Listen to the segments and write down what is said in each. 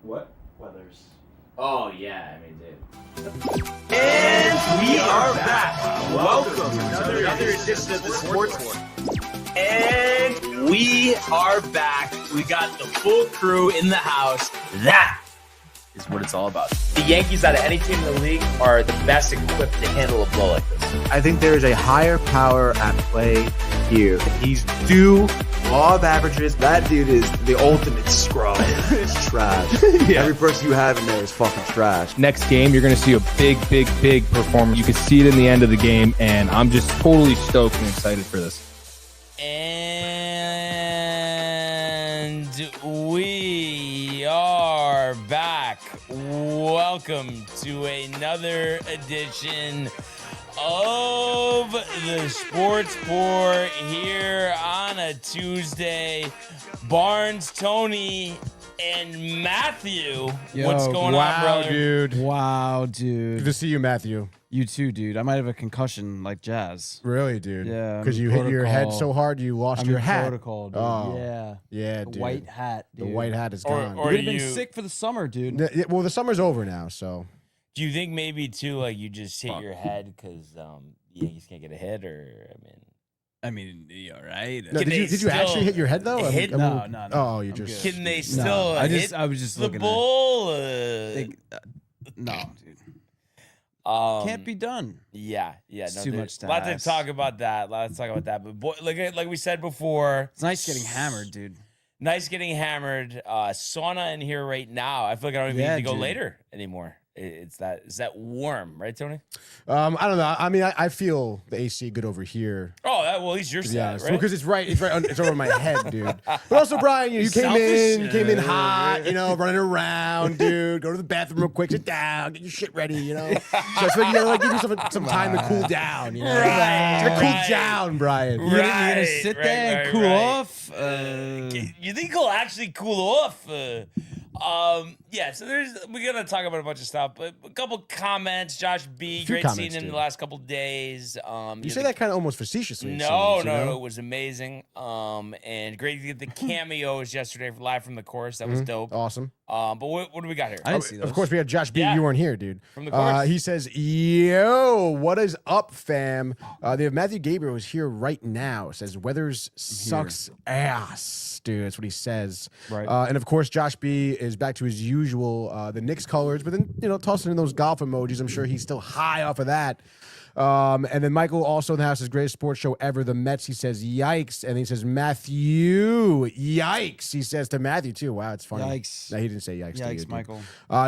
What? Weathers. Oh, yeah, I mean, dude. And we are back. Welcome to another edition of the Sports War. And we are back. We got the full crew in the house. That is what it's all about. The Yankees, out of any team in the league, are the best equipped to handle a blow like this. I think there is a higher power at play here. He's due law of averages. That dude is the ultimate scrub. It's trash. Yeah. Every person you have in there is fucking trash. Next game, you're going to see a big performance. You can see it in the end of the game, and I'm just totally stoked and excited for this. And we are back. Welcome to another edition of the Sports Pour here on a Tuesday. Barnes, Tony, and Matthew. What's going on, brother? Dude. Wow, dude. Good to see you, Matthew. You too, dude. I might have a concussion like Jazz. Really, dude? Yeah. Because you hit your head so hard you lost your hat. Protocol, dude. Oh. Yeah. Yeah, The dude. white hat, dude. The white hat is gone. Or You'd have been you- sick for the summer, dude. Well, the summer's over now, so. Do you think maybe, too, like you just hit your head because the Yankees can't get a hit? Or, I mean, you all right? No, Can did you they actually still hit your head, though? hit- No. Oh, you I'm just. good. can they No, still I hit was just the looking ball? no, dude. Um, Can't be done. Yeah. It's No, too there's much to a lot to ask. talk about that. But boy, like we said before, It's nice getting hammered, dude. Nice getting hammered. Sauna in here right now. I feel like I don't even Yeah, need to go dude. later anymore. It's that warm, right, Tony? I don't know. I mean, I feel the AC good over here. Oh, well, at least you're To be set, honest, right? because it's over my head, dude. But also, Brian, you came in hot, running around, dude. Go to the bathroom real quick, sit down, get your shit ready, So I feel like you gotta give yourself some time to cool down, Right, To cool right. down, Brian. You're gonna sit there and cool off. You think he'll actually cool off? Yeah. So we're gonna talk about a bunch of stuff, but a couple comments. Josh B, Few great comments, seeing him dude. the last couple days. You say that kind of almost facetiously. it No, seems, it was amazing. And great to get the cameos yesterday live from the course. That was dope. Awesome. But what do we got here? I didn't see those. Of course, we had Josh B. Yeah. You weren't here, dude. From the course. He says, "Yo, what is up, fam?" They have Matthew Gabriel is here right now. Says Weathers sucks ass, dude. That's what he says. Right. And of course, Josh B. is back to his usual, the Knicks colors, but then tossing in those golf emojis. I'm sure he's still high off of that. And then Michael also in the house, his greatest sports show ever, the Mets. He says, "Yikes!" And he says, "Matthew, yikes!" He says to Matthew too. Wow, it's funny. Yikes. No, he didn't say yikes. to you, Yikes, dude. Michael.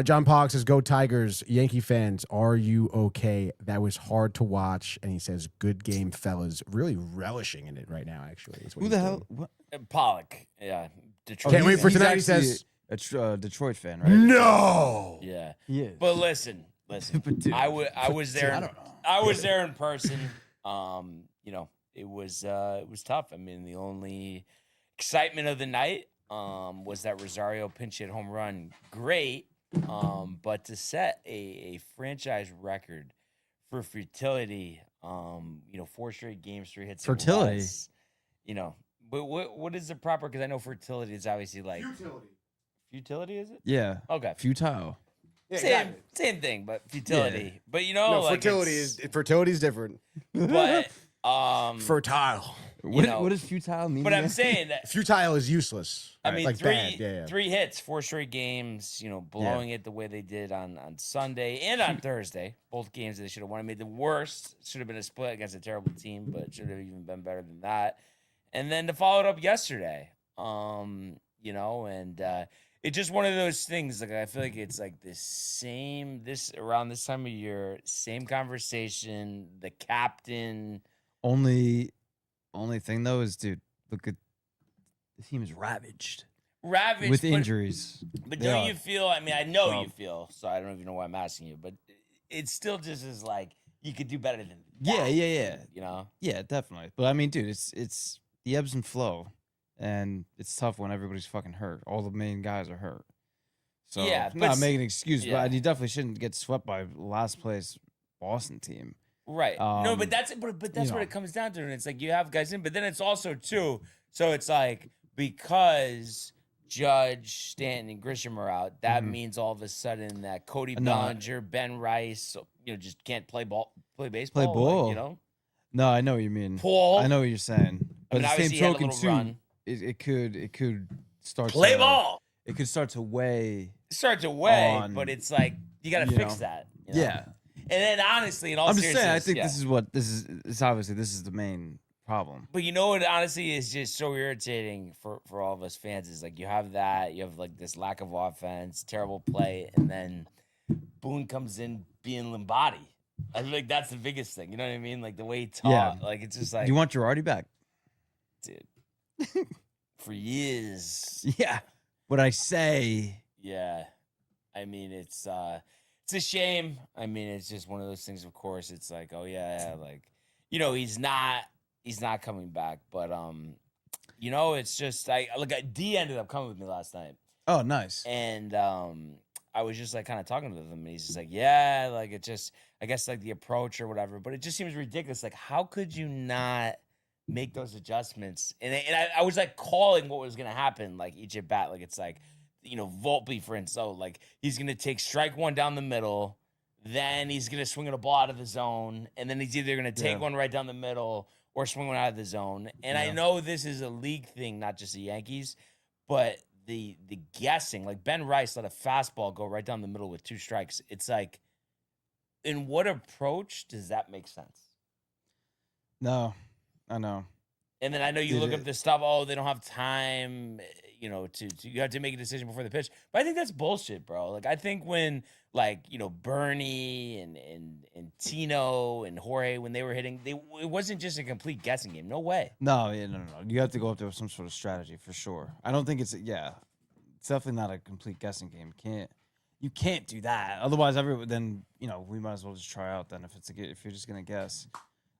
John Pog says, "Go Tigers!" Yankee fans, are you okay? That was hard to watch. And he says, "Good game, fellas." Really relishing in it right now. Actually, is what Who he's the doing. hell? What? Pollock. Yeah. Detroit. Can't wait for He's tonight. He actually says, a Detroit fan, right? "No." Yeah. Yeah. But listen. But dude, I was there. I don't know. I was there in person. It was tough. I mean, the only excitement of the night was that Rosario pinch hit home run. Great. But to set a franchise record for fertility, 4 straight games, 3 hits. or Fertility? less, but what is the proper? Because I know fertility is obviously like futility. Is it? Yeah. Okay. Futile. Yeah, Same thing, but futility. Yeah. But No, like fertility is different. But Fertile. What does futile mean? But I'm again? saying that. Futile is useless. I mean, like three bad. Yeah. 3 hits, 4 straight games. Blowing it the way they did on Sunday and on Thursday. Both games that they should have won. I mean, the worst should have been a split against a terrible team, but should have even been better than that. And then to follow it up yesterday, and it's just one of those things. Like I feel like it's like around this time of year, same conversation. The captain. Only thing though is, dude, look at the team is ravaged with injuries. But They don't are. you feel? I mean, I know So- you feel. So I don't even know why I'm asking you, but it still just is like you could do better than that. Yeah. Yeah, definitely. But I mean, dude, it's the ebbs and flow, and it's tough when everybody's fucking hurt. All the main guys are hurt. So Yeah, I'm but not making an excuse, yeah. but you definitely shouldn't get swept by last place Boston team. Right. No, but that's you what know. it comes down to. And it's like you have guys in, but then it's also too. So it's like because Judge, Stanton, and Grisham are out, that means all of a sudden that Cody Bellinger, Ben Rice, just can't play baseball. Play ball. Like, you know? No, I know what you mean. Paul. I know what you're saying. But I mean, at the same token, too, run. it could start Play to, ball. It could start to weigh. But it's like you got to fix that. You know? Yeah. And then honestly, in all I'm just saying, I think seriousness, this is obviously this is the main problem. But you know what? Honestly, is just so irritating for all of us fans. Is like you have like this lack of offense, terrible play, and then Boone comes in being Lombardi. I feel like that's the biggest thing. You know what I mean? Like the way he taught. Like it's just like. Do you want Girardi back, dude? For years. Yeah. What I say. Yeah. I mean, it's a shame. I mean, it's just one of those things. Of course, it's like, oh yeah, like he's not coming back. But it's just D ended up coming with me last night. Oh, nice. And I was just like kind of talking to him, and he's just like, yeah, like it just, I guess like the approach or whatever. But it just seems ridiculous. Like, how could you not make those adjustments? And I was like calling what was gonna happen, like each at bat. Like it's like. Volpe, for instance, like he's going to take strike one down the middle, then he's going to swing at a ball out of the zone, and then he's either going to take one right down the middle or swing one out of the zone. And I know this is a league thing, not just the Yankees, but the guessing, like Ben Rice let a fastball go right down the middle with 2 strikes. It's like, in what approach does that make sense? No, I know. And then I know you look up this stuff. Oh, they don't have time, to you have to make a decision before the pitch. But I think that's bullshit, bro. Like I think when Bernie and Tino and Jorge, when they were hitting, it wasn't just a complete guessing game. No way. No. You have to go up there with some sort of strategy for sure. I don't think it's definitely not a complete guessing game. You can't do that. Otherwise, we might as well just try out then if you're just gonna guess.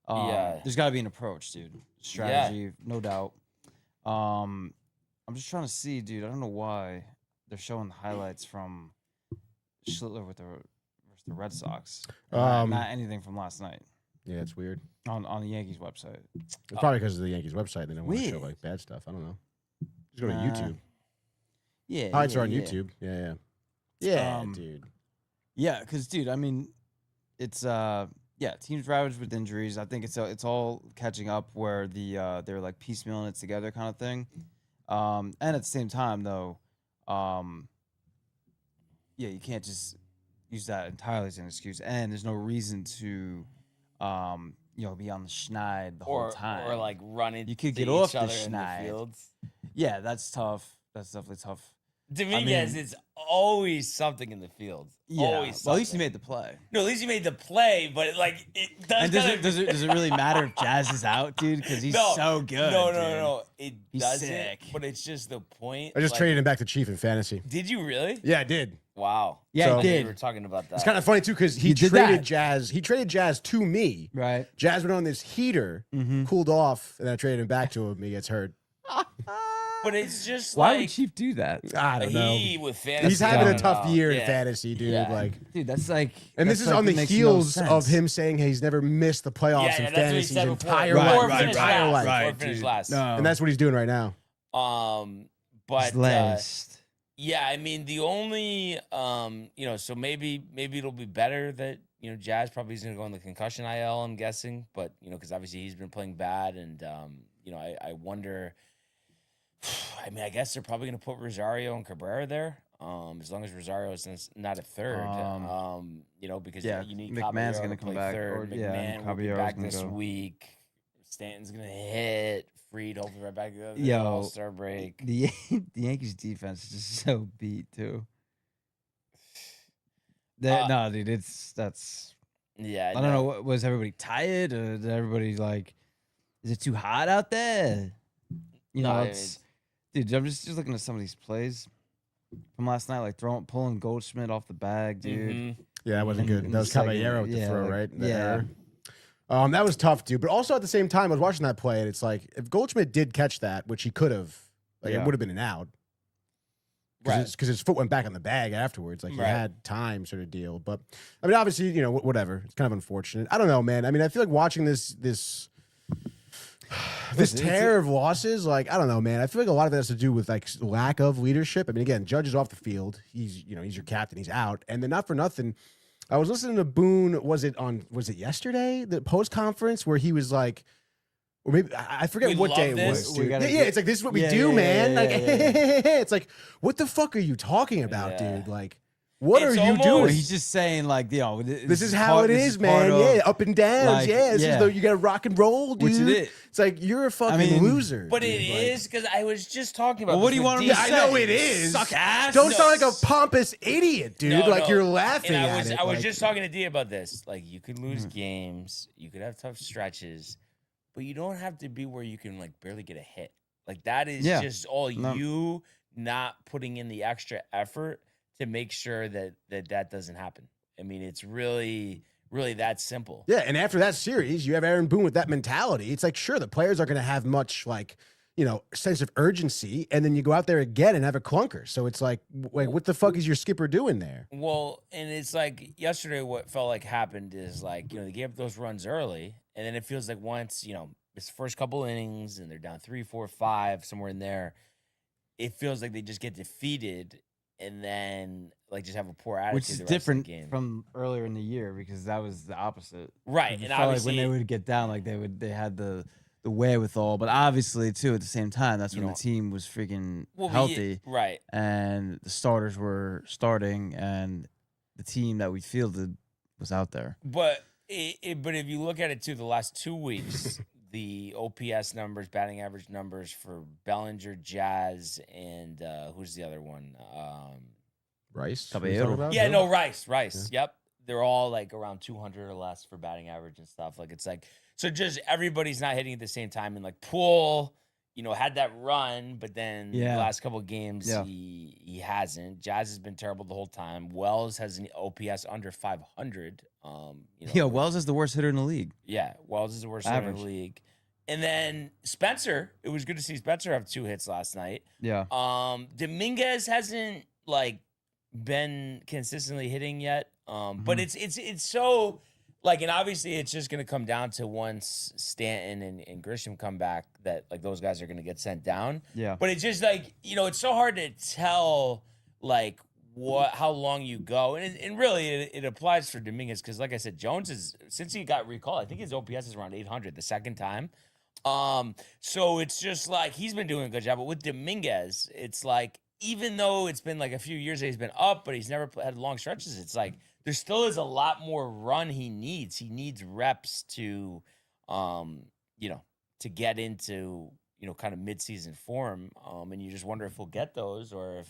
There's got to be an approach, dude. Strategy, no doubt. I'm just trying to see, dude. I don't know why they're showing the highlights from Schlittler versus the Red Sox. Not anything from last night. Yeah, it's weird. On the Yankees website. It's probably because of the Yankees website. They don't want to show like bad stuff. I don't know. Just go to YouTube. Yeah. Highlights are on YouTube. Yeah. Yeah, dude. Yeah, because, dude, I mean, it's teams ravaged with injuries. I think it's all catching up where they're like piecemealing it together kind of thing. And at the same time, though, you can't just use that entirely as an excuse. And there's no reason to, be on the schneid the whole time. Or like running. You could get each off the other in the schneid. fields. Yeah, that's tough. That's definitely tough. Dominguez, it's always something in the field. Yeah. Always something. Well, at least he made the play. No, at least he made the play, but it does. And does it really matter if Jazz is out, dude? Because he's so good. No. It He's doesn't. sick. But it's just the point. I just traded him back to Chief in fantasy. Did you really? Yeah, I did. Wow. Yeah, So- he did. We were talking about that. It's kind of funny too because he did traded that. Jazz. He traded Jazz to me. Right. Jazz went on this heater, cooled off, and then I traded him back to him. He gets hurt. But it's just Why like would Chief do that? I don't know. he with fantasy. He's having a tough out. year in Yeah. fantasy, dude. Yeah. Like, Dude, that's like. and this that's is on like, the makes no heels of sense. him saying he's never missed the playoffs Yeah, in that's what he fantasy his said before. entire Or life. finish last. life. Or finish last. No. And that's what he's doing right now. But He's last. yeah, I mean the only so maybe it'll be better that Jazz probably is going to go on the concussion IL. I'm guessing, but because obviously he's been playing bad, and I wonder. I mean, I guess they're probably going to put Rosario and Cabrera there, as long as Rosario is not a third. Because you need McMahon's Caballero gonna to come play back, third. or, McMahon will be Caballero's back gonna this go. week. Stanton's going to hit. Freed, hopefully right back to the Yo, All-Star break. The Yankees defense is just so beat too. No, dude, that's. Yeah, I don't know. Was everybody tired, or did everybody like? Is it too hot out there? No, dude. I'm just looking at some of these plays from last night, like pulling Goldschmidt off the bag, dude. Mm-hmm. Yeah, that wasn't And good. That was second, Caballero with the throw, like, right? Yeah. Error. That was tough, dude. But also at the same time, I was watching that play, and it's like if Goldschmidt did catch that, which he could have, it would have been an out. Because his foot went back on the bag afterwards. Like he had time, sort of deal. But I mean, obviously, whatever. It's kind of unfortunate. I don't know, man. I mean, I feel like watching this This tear of losses, like, I don't know, man. I feel like a lot of it has to do with like lack of leadership. I mean, again, Judge is off the field. He's your captain. He's out. And then not for nothing, I was listening to Boone. Was it yesterday? The post conference where he was like, or maybe I forget what day it was. Dude. Yeah, it's like, this is what we do, man. Like, it's like, what the fuck are you talking about, dude? Like, what are you doing? He's just saying, like, this is how it is, man. Yeah, up and downs. Like, this is you got to rock and roll, dude. Which it is. It's like, you're a fucking loser. But it is, because I was just talking about. Well, what do you want him to say? I know it is. Suck ass. Don't sound like a pompous idiot, dude. You're laughing at it. I was just talking to D about this. Like, you could lose games, you could have tough stretches, but you don't have to be where you can like barely get a hit. Like, that is just all you not putting in the extra effort to make sure that doesn't happen. I mean, it's really, really that simple. Yeah, and after that series, you have Aaron Boone with that mentality. It's like, sure, the players are going to have much, like, sense of urgency, and then you go out there again and have a clunker. So it's like what the fuck is your skipper doing there? Well, and it's like yesterday what felt like happened is like, they gave up those runs early, and then it feels like once, this first couple innings, and they're down 3, 4, 5, somewhere in there, it feels like they just get defeated and then like just have a poor attitude. Which is different from earlier in the year because that was the opposite. Right. And obviously, like when they would get down, like they had the wherewithal, but obviously too at the same time, that's when the team was freaking healthy. Right. And the starters were starting and the team that we fielded was out there. But if you look at it too, the last 2 weeks, the OPS numbers, batting average numbers for Bellinger, Jazz, and who's the other one? Rice. Yeah, no, Rice. Yeah. Yep. They're all like around 200 or less for batting average and stuff. Like, it's like, so just everybody's not hitting at the same time. And like Poole, had that run, but then the last couple of games he hasn't. Jazz has been terrible the whole time. Wells has an OPS under 500. Wells is the worst hitter in the league. Yeah, Wells is the worst hitter in the league. And then Spencer, it was good to see Spencer have 2 hits last night. Yeah. Dominguez hasn't like been consistently hitting yet. But it's so like, and obviously it's just gonna come down to once Stanton and Grisham come back that like those guys are gonna get sent down. Yeah. But it's just like, it's so hard to tell like how long you go. And really it applies for Dominguez because like I said, Jones is, since he got recalled, I think his OPS is around 800 the second time. So it's just like he's been doing a good job. But with Dominguez, it's like, even though it's been like a few years that he's been up, but he's never had long stretches, it's like there still is a lot more run he needs. He needs reps to, to get into, kind of midseason form. And you just wonder if he'll get those or if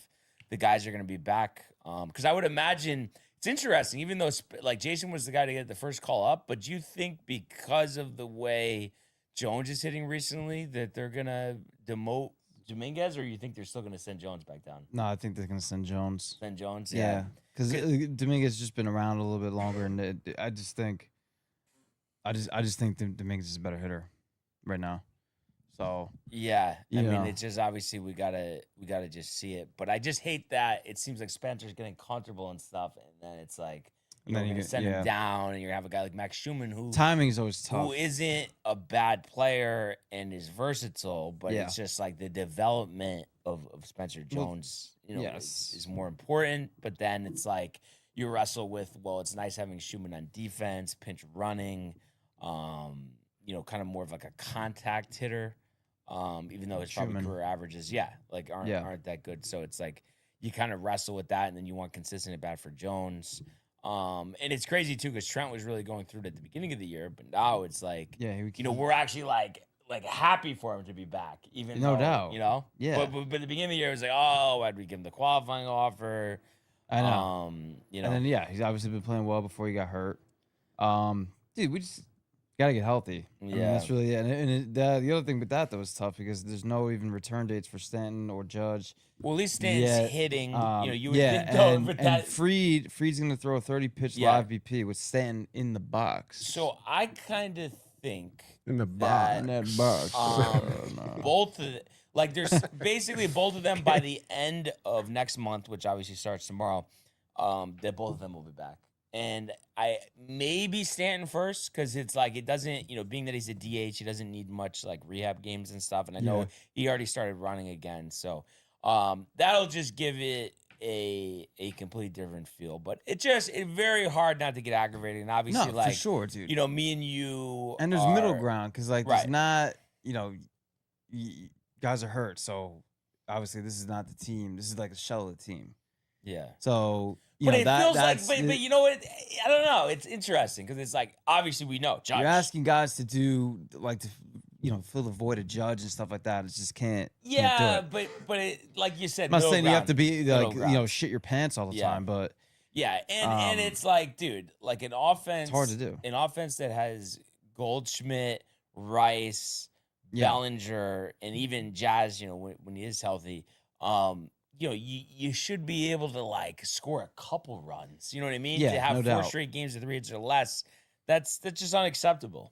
the guys are going to be back. Because I would imagine it's interesting, even though like Jason was the guy to get the first call up, but do you think because of the way Jones is hitting recently that they're going to demote Dominguez, or you think they're still going to send Jones back down? No, I think they're going to send Jones. Send Jones, yeah. Because Dominguez has just been around a little bit longer, and I just think Dominguez is a better hitter right now. So yeah, I mean, it's just obviously we gotta just see it, but I just hate that it seems like Spencer's getting comfortable and stuff, and then it's like you're gonna send him down, and you're gonna have a guy like Max Schumann who timing is always tough, who isn't a bad player and is versatile, but it's just like the development of Spencer Jones, is more important. But then it's like you wrestle with, well, it's nice having Schumann on defense, pinch running, kind of more of like a contact hitter. Even though his probably career averages, aren't that good. So it's like you kind of wrestle with that, and then you want consistent at bat for Jones. And it's crazy too because Trent was really going through it at the beginning of the year, but now it's like, we're actually like happy for him to be back, even no though, doubt, But at the beginning of the year, it was like, oh, why'd we give him the qualifying offer? I know, And then he's obviously been playing well before he got hurt. Dude, we just gotta get healthy. I mean, that's really it. And the other thing with that though is tough because there's no even return dates for Stanton or Judge. Well, at least Stanton's hitting. You would think but and Fried's gonna throw a 30-pitch live BP with Stanton in the box. So I kind of think in the box. Both of like there's basically both of them by the end of next month, which obviously starts tomorrow. That both of them will be back. And I maybe Stanton first because it's like it doesn't, being that he's a DH, he doesn't need much like rehab games and stuff. And I know he already started running again, so that'll just give it a completely different feel. But it's very hard not to get aggravated. And obviously, for sure, dude. Me and you, And there's middle ground because there's Right. not, guys are hurt, so obviously this is not the team. This is like a shell of the team. Yeah. So. But it feels like, but you know what? I don't know. It's interesting because it's like obviously we know Judge. You're asking guys to do fill the void of Judge and stuff like that. It just can't. Yeah, can't do it. but like you said, I'm not middle saying you have to ground, be middle ground. shit your pants all the Yeah. time, but Yeah, and it's like, dude, like an offense. it's hard to do. An offense that has Goldschmidt, Rice, Bellinger, and even Jazz. When he is healthy. You should be able to like score a couple runs. You know what I mean? Yeah, to have no 4 doubt. straight games of 3 hits or less, that's just unacceptable.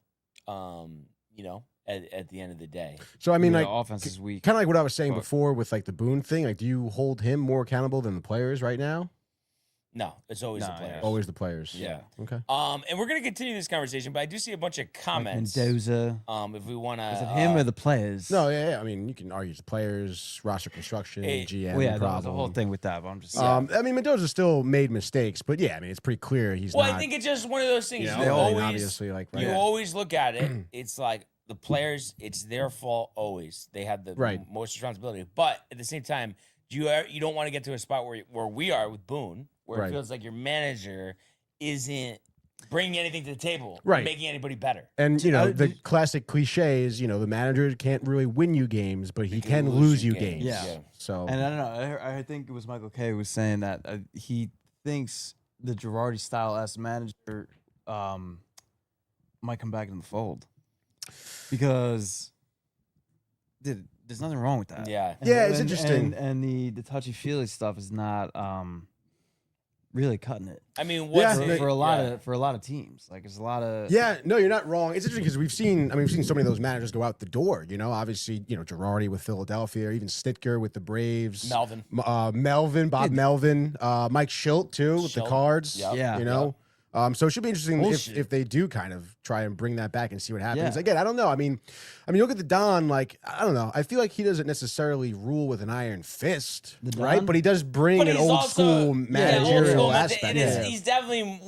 At the end of the day. So I mean, like, offense is weak. kind of like what I was saying But- before with like the Boone thing. Like, do you hold him more accountable than the players right now? No, it's always the No, players. Always the players. Yeah. Okay. And we're gonna continue this conversation, but I do see a bunch of comments. Mendoza. If we want to, Is it him or the players? No, yeah. I mean, you can argue the players, roster construction, Hey, GM. Well, yeah, the problem. whole thing with that. But I'm just. I mean, Mendoza still made mistakes, but yeah, I mean, it's pretty clear he's well, not. I think it's just one of those things. you know, You I mean, always, obviously, like, you right. always look at it. It's like the players. It's their fault always. They have the Right. most responsibility. But at the same time, you don't want to get to a spot where we are with Boone, where Right. it feels like your manager isn't bringing anything to the table, Right. making anybody better. And the classic cliche is, the manager can't really win you games, but he can lose lose you you games. games. Yeah. So And I don't know. I think it was Michael Kay who was saying that he thinks the Girardi style as manager might come back in the fold because there's nothing wrong with that. Yeah. Yeah, it's interesting. And the touchy feely stuff is not really cutting it I mean, Yeah, what's it? for a lot Yeah. of teams. Like there's a lot of yeah, no, you're not wrong. It's interesting because we've seen so many of those managers go out the door. Obviously, Girardi with Philadelphia, or even Snitker with the Braves, Melvin. Melvin, Bob Melvin, Mike Schilt too with the Schilt. Cards. Yep. Yeah. So it should be interesting Bullshit. if they do kind of try and bring that back and see what happens. Yeah. Again, I don't know. I mean, look at the Don. Like, I don't know. I feel like he doesn't necessarily rule with an iron fist, The right? Don? But he does bring But an he's old also- school managerial aspect. It is, Yeah. He's definitely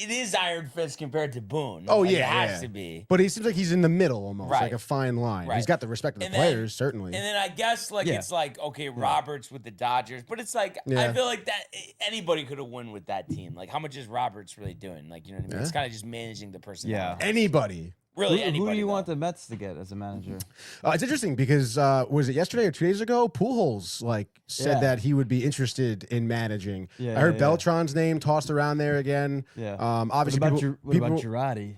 it is Iron Fist compared to Boone. Oh, Like, yeah, it has yeah. to be. But he seems like he's in the middle almost, Right. like a fine line. Right. He's got the respect of the And then- players, certainly. And then I guess Yeah. it's like okay, Roberts with the Dodgers, but it's like I Yeah. feel like that anybody could have won with that team. Like how much is Roberts really doing? Like you know what I mean? Yeah. It's kind of just managing the personality. Yeah. Anybody. Really, Who anybody. do you though. want the Mets to get as a manager? It's interesting because was it yesterday or 2 days ago? Pujols said Yeah. that he would be interested in managing. Yeah, I heard yeah. Beltran's name tossed around there again. Yeah. Obviously, What about Girardi?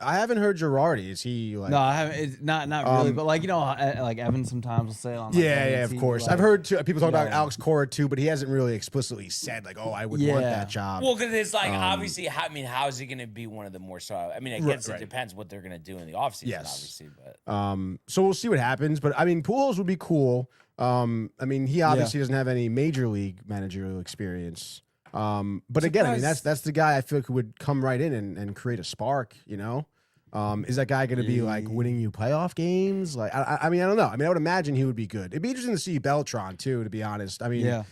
I haven't heard Girardi. Is he like? No, I haven't. It's not really, but like like Evan sometimes will say on. Like, Yeah, of NBC, course. like- I've heard people talk about Yeah. Alex Cora too, but he hasn't really explicitly said like, "Oh, I would want Yeah. that job." Well, because it's like obviously, how is he going to be one of the more so? I mean, I guess Right. it depends what they're going to do in the offseason, Yes. obviously. But So we'll see what happens. But I mean, Pujols would be cool. I mean, he obviously doesn't have any major league managerial experience. But again, I mean, that's the guy I feel like who would come right in and create a spark. Is that guy going to be like winning you playoff games? Like, I mean, I don't know. I mean, I would imagine he would be good. It'd be interesting to see Beltran too, to be honest. I mean, Yeah.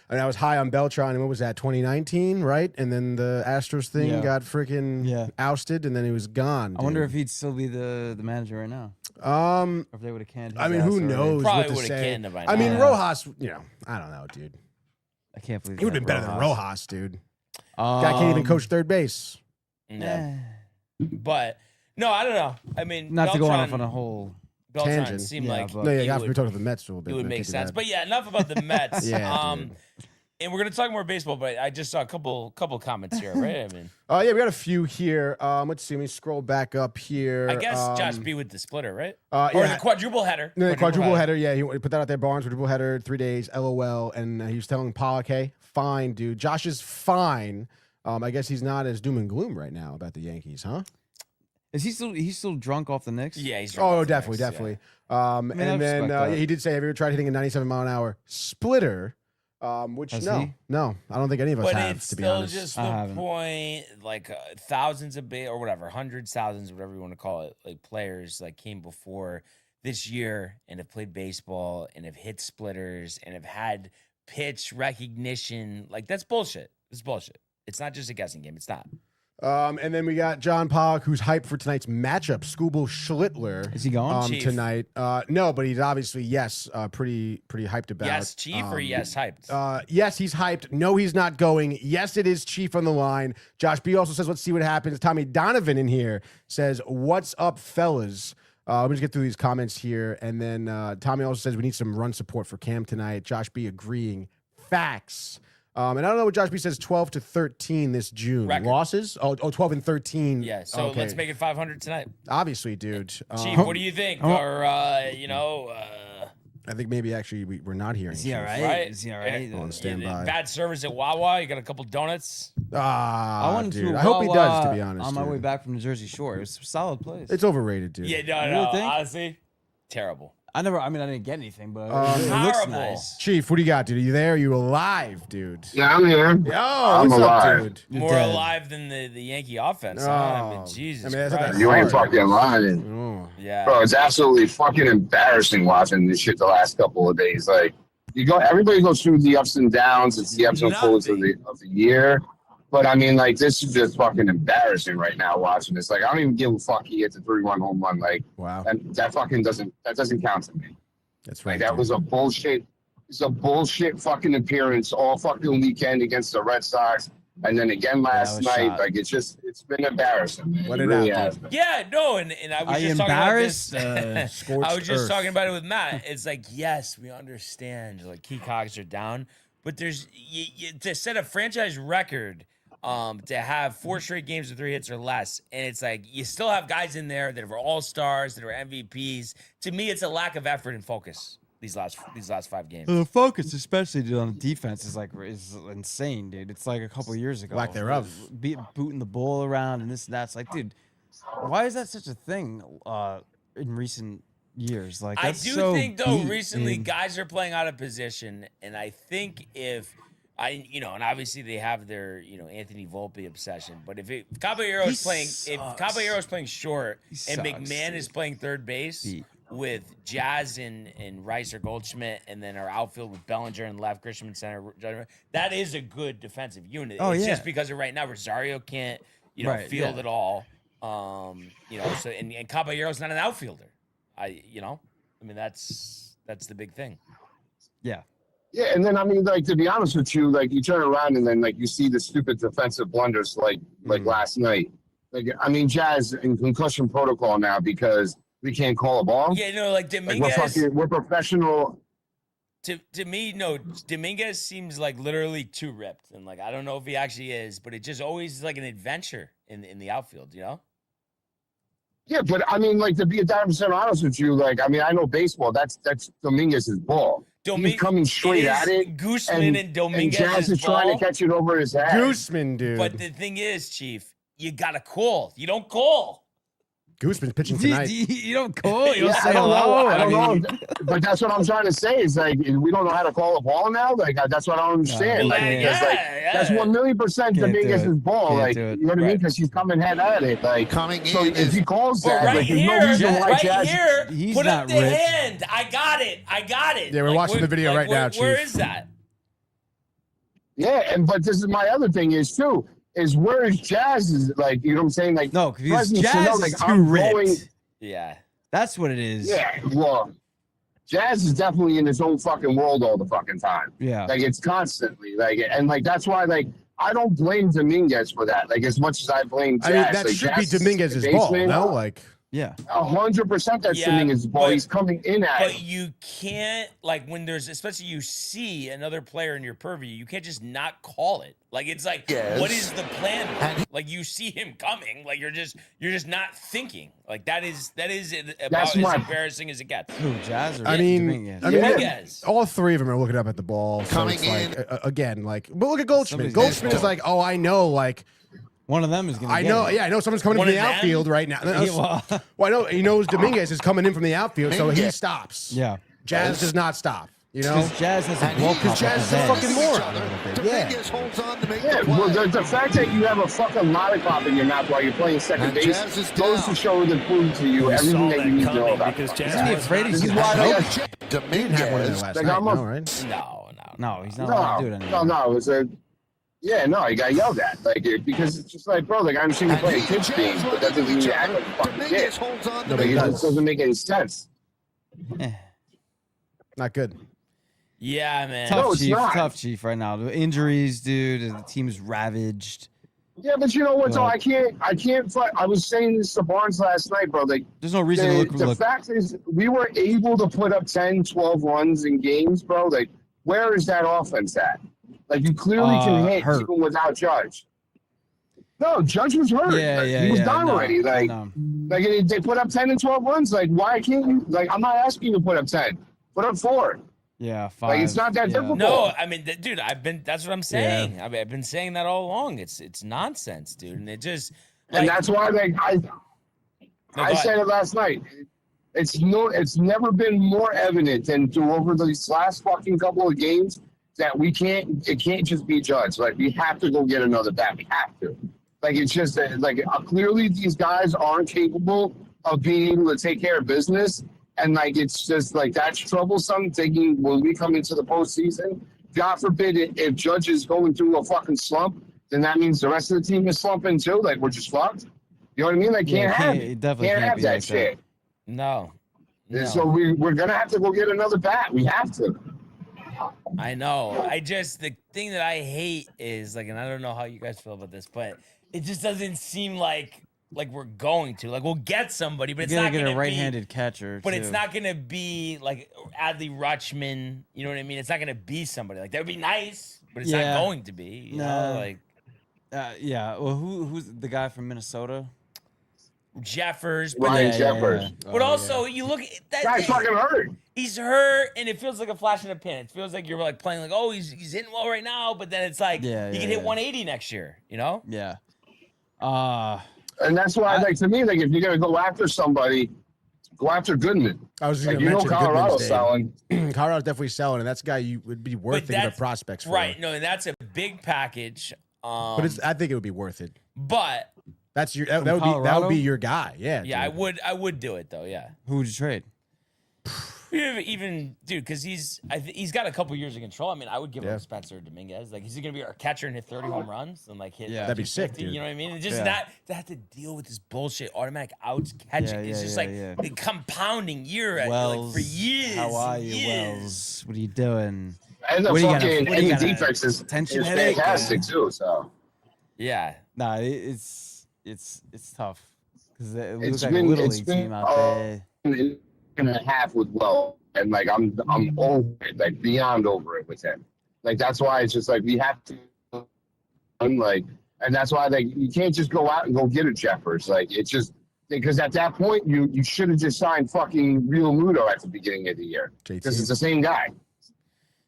I was high on Beltran, and what was that, 2019, right? And then the Astros thing Yeah. got freaking ousted, and then he was gone. I wonder dude. if he'd still be the manager right now, Or if they would have canned. I his mean, ass who already. knows Probably what to would've say? canned him by I mean, now. Rojas, I don't know, dude. I can't believe He would have been better than Rojas, dude. Guy can't even coach third base. no. But no, I don't know. I mean, Not to go Beltran, off on a whole. Beltran tangent. seemed Yeah, like but- No, yeah, he after we would- talked about the Mets a little bit. it would but make can't do sense. that. But yeah, enough about the Mets. Yeah, dude. And we're gonna talk more baseball, but I just saw a couple comments here, right? I mean, Yeah, we got a few here. Let's see. Let me scroll back up here. I guess Josh B with the splitter, right? yeah. Or the quadruple header. No, quadruple header. Yeah, he put that out there. Barnes quadruple header, 3 days. LOL. And he was telling Pollock, "Hey, fine, dude. Josh is fine. I guess he's not as doom and gloom right now about the Yankees, huh? Is he still? He's still drunk off the Knicks? Yeah, he's Oh, definitely. I And then respect that. he did say, "Have you ever tried hitting a 97-mile-an-hour splitter?" Which Has no, he? no, I don't think any of us But have, it's to be still honest. just I the haven't. point, like thousands of or whatever, hundreds, thousands, whatever you want to call it, like players like came before this year and have played baseball and have hit splitters and have had pitch recognition. Like that's bullshit. It's bullshit. It's not just a guessing game. It's not. And then we got John Pollock, who's hyped for tonight's matchup. Scuba Schlittler. Is he going? Chief. Tonight? No, but he's obviously pretty hyped about. Yes, Chief, or yes, hyped. Yes, he's hyped. No, he's not going. Yes, it is Chief on the line. Josh B also says, let's see what happens. Tommy Donovan in here says, what's up, fellas? Let me just get through these comments here. And then Tommy also says we need some run support for Cam tonight. Josh B agreeing. Facts. And I don't know what Josh B says, 12-13 this June. Record. Losses? Oh, 12 and 13. Yeah, so Okay. let's make it 500 tonight. Obviously, dude. Chief, what do you think? Or, I think maybe actually we're not hearing. Is he Chief. all right? Right. Is he all right? On standby. Bad service at Wawa. You got a couple donuts. Ah, I went dude. to I hope he does, to Wawa be honest. on my dude. way back from the Jersey Shore. It was a solid place. It's overrated, dude. Yeah, no, You no. really think? Honestly, terrible. I didn't get anything, but it looks Horrible. nice. Chief, what do you got, dude? Are you there? Are you alive, dude? Yeah, I'm here. Yo, I'm what's alive. up, dude? More dead. alive than the Yankee offense. Huh? I mean, Oh. Jesus I mean, that's not Christ. that You ain't hard. fucking lying. Oh. Yeah. Bro, it's absolutely fucking embarrassing watching this shit the last couple of days. Like, everybody goes through the ups and downs. It's the ebbs and flows of the year. But I mean, like, this is just fucking embarrassing right now watching this. Like, I don't even give a fuck he hits a 3-1 home run. Like, Wow. that fucking doesn't count to me. That's right. Like, that dude. was a bullshit. It's a bullshit fucking appearance all fucking weekend against the Red Sox. And then again last was night. shot. Like, it's been embarrassing, man. What It did really happen? has been. Yeah, no, and I was Are you just talking about this. embarrassed? Scorched I was just earth. talking about it with Matt. It's like, yes, we understand, like key cogs are down, but there's to set a franchise record, to have 4 straight games with 3 hits or less, and it's like you still have guys in there that are all stars, that are MVPs. To me, it's a lack of effort and focus these last 5 games. The focus, especially dude, on the defense, is insane, dude. It's like a couple years ago. Lack thereof. Booting the ball around and this and that. It's like, dude, why is that such a thing in recent years? Like, I that's do so think though beat, recently dude. guys are playing out of position, and I think and obviously they have their Anthony Volpe obsession, but if Caballero is playing short and sucks, McMahon dude. is playing third base Beat. with Jazz and Rice or Goldschmidt, and then our outfield with Bellinger and left, Grisham in center, that is a good defensive unit. Oh, It's yeah. just because of right now Rosario can't Right, field yeah. at all. So and Caballero's not an outfielder. I mean that's the big thing. Yeah. Yeah, and then I mean, like, to be honest with you, like, you turn around and then like you see the stupid defensive blunders like last night. Like, I mean, Jazz in concussion protocol now because we can't call a ball. Yeah, no, like Like, Dominguez. we're professional. To me, no, Dominguez seems like literally too ripped, and like I don't know if he actually is, but it just always is like an adventure in the outfield, Yeah, but I mean, like, to be 1,000% honest with you, like, I mean, I know baseball. That's Dominguez's ball. He's coming straight at it. Gooseman and Dominguez Jazz is trying to catch it over his head. Gooseman, dude. But the thing is, Chief, you gotta call. You don't call. Gooseman's pitching tonight. You don't call. You Yeah, don't say I don't know. hello. I don't mean, know. But that's what I'm trying to say. Is like we don't know how to call a ball now. Like that's what I don't understand. Well, Like, yeah, because, like, that's 1,000,000% Can't do Dominguez's it. ball. Can't Like do it. you know what I mean? Right. Because he's coming head at it. Like Coming so in if he calls But that, right like, there's here, no reason why right Jazz. here, He's put up not the rich. hand. I got it. Yeah, we're watching the video right now, Where Chief. is that? Yeah, but this is my other thing is too. Is where is Jazz? Is like you know what I'm saying? Like No, because presence to Jazz know, is like, too I'm ripped. going- Yeah. That's what it is. Yeah, well, Jazz is definitely in his own fucking world all the fucking time. Yeah. Like it's constantly and that's why I don't blame Dominguez for that. Like as much as I blame Jazz. I mean, that like, should be Jazz is Dominguez's the ball, baseman. no? Like, Yeah. 100% that's Yeah, Dominguez's ball. but- He's coming in at But it. you can't, like, when there's, especially you see another player in your purview, you can't just not call it. Like, it's like, what is the plan? Like, you see him coming, like, you're just not thinking. Like, that is about That's as my- embarrassing as it gets. Who, Jazz or I mean, Dominguez? Dominguez. all three of them are looking up at the ball. So Coming it's like, in. again, like, but look at Goldschmidt. Somebody's Goldschmidt is baseball. like, oh, I know, like, One of them is going to I know, yeah, I know someone's coming One from the of them? outfield right now. Well, Well, I know he knows Dominguez is coming in from the outfield, so he stops. yeah. Jazz does not stop. You know, Because Jazz has a blow because Jazz is a fucking moron. Yeah. Yeah, well, the fact that you have a fucking lollipop in your mouth while you're playing second base goes to show and prove to you everything that you need to know about. Isn't he afraid he's This is gonna why choke? He didn't have one of them last Like, night, I'm a- no, right? No, he's not allowed to do it anymore. No, it was a. Yeah, no, he got yelled at, like, because it's just like, bro, like, I understand you play a kid's game, but that doesn't mean you act like a fucking kid. No, Like, it just doesn't make any sense. Not good. Yeah, man. No, Tough it's Chief, not. tough Chief right now. The injuries, dude. The team's ravaged. Yeah, but you know what, though? Well- I can't fight. I was saying this to Barnes last night, bro. Like, There's no reason to the look. fact is, we were able to put up 10, 12 runs in games, bro. Like, where is that offense at? Like, you clearly can hit hurt. even without Judge. No, Judge was hurt. Yeah, Like, yeah, he was yeah, done no, already. Like, no. like they put up 10 and 12 runs. Like, why can't you? Like, I'm not asking you to put up 10. Put up 4. Yeah, 5. Like, it's not that difficult. No, I mean, dude, that's what I'm saying. I mean, I've been saying that all along. It's nonsense, dude. And it just, And that's why, like, I go said it last night. It's never been more evident than over these last fucking couple of games that it can't just be Judge. Like, we have to go get another bat. We have to. Like, it's just that, like, clearly these guys aren't capable of being able to take care of business. And, like, it's just, like, that's troublesome thinking when we come into the postseason. God forbid if Judge is going through a fucking slump, then that means the rest of the team is slumping too. Like, we're just fucked. You know what I mean? Like, It definitely can't can't have be that like shit. no. And so we're going to have to go get another bat. We have to. I know. The thing that I hate is, like, and I don't know how you guys feel about this, but it just doesn't seem like we're going to. Like, we'll get somebody, but it's You're not gonna going get to a be. right-handed catcher. But too. it's not going to be like Adley Rutschman. You know what I mean? It's not going to be somebody. Like, that would be nice, but it's Yeah. not going to be. You know? Like, yeah. Well, who's the guy from Minnesota? Jeffers. But, Ryan yeah, Jeffers. yeah. but also, you look at that. Guy's fucking hurt. He's hurt, and it feels like a flash in the pan. It feels like you're like playing like, oh, he's hitting well right now, but then it's like he can hit 180 next year. You know? Yeah. And that's why, like, to me, like, if you're going to go after somebody, go after Goodman. I was just Like, gonna you know, mention Colorado's Goodman's selling. name. Colorado's definitely selling, and that's a guy you would be worth thinking of that's- prospects for. Right. No, and that's a big package. But I think it would be worth it. But That's your that From would be Colorado? your guy. Yeah. yeah, dude. I would do it though. Yeah. Who would you trade? Even dude, because he's got a couple years of control. I mean, I would give Yeah. him Spencer Dominguez. Like, is he gonna be our catcher and hit 30 home runs and like hit? Yeah. That'd be sick, 250? dude. You know what I mean? It's just Yeah. not to have to deal with this bullshit automatic outs catching. Yeah, it's yeah, just yeah, like yeah. the compounding year at you, Wells, like for years. how are you, years. Wells? What are you doing? And the What do you got, fucking what do you and the got, defense is tension headache? fantastic, too. So Yeah. Nah, it's tough because we It's look like been- a little it's league been, team out there. and a half with Well. And, like, I'm over it, like, beyond over it with him. Like, that's why it's just, like, we have to, like, and that's why, like, you can't just go out and go get a Jeffers. Like, it's just, because at that point, you should have just signed fucking Real Muto at the beginning of the year. Because it's the same guy.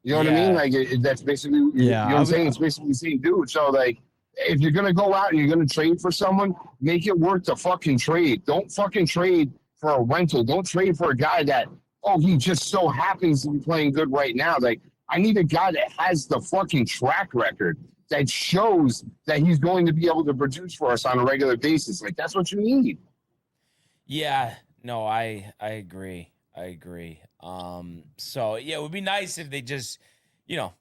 You know what I Yeah. mean? Like, that's basically, you Yeah, know what I'm saying? It's basically the same dude. So, like, if you're going to go out and you're going to trade for someone, make it worth the fucking trade. Don't fucking trade for a rental. Don't trade for a guy that, oh, he just so happens to be playing good right now. Like, I need a guy that has the fucking track record that shows that he's going to be able to produce for us on a regular basis. Like, that's what you need. Yeah, no, I agree. So yeah, it would be nice if they just, you know,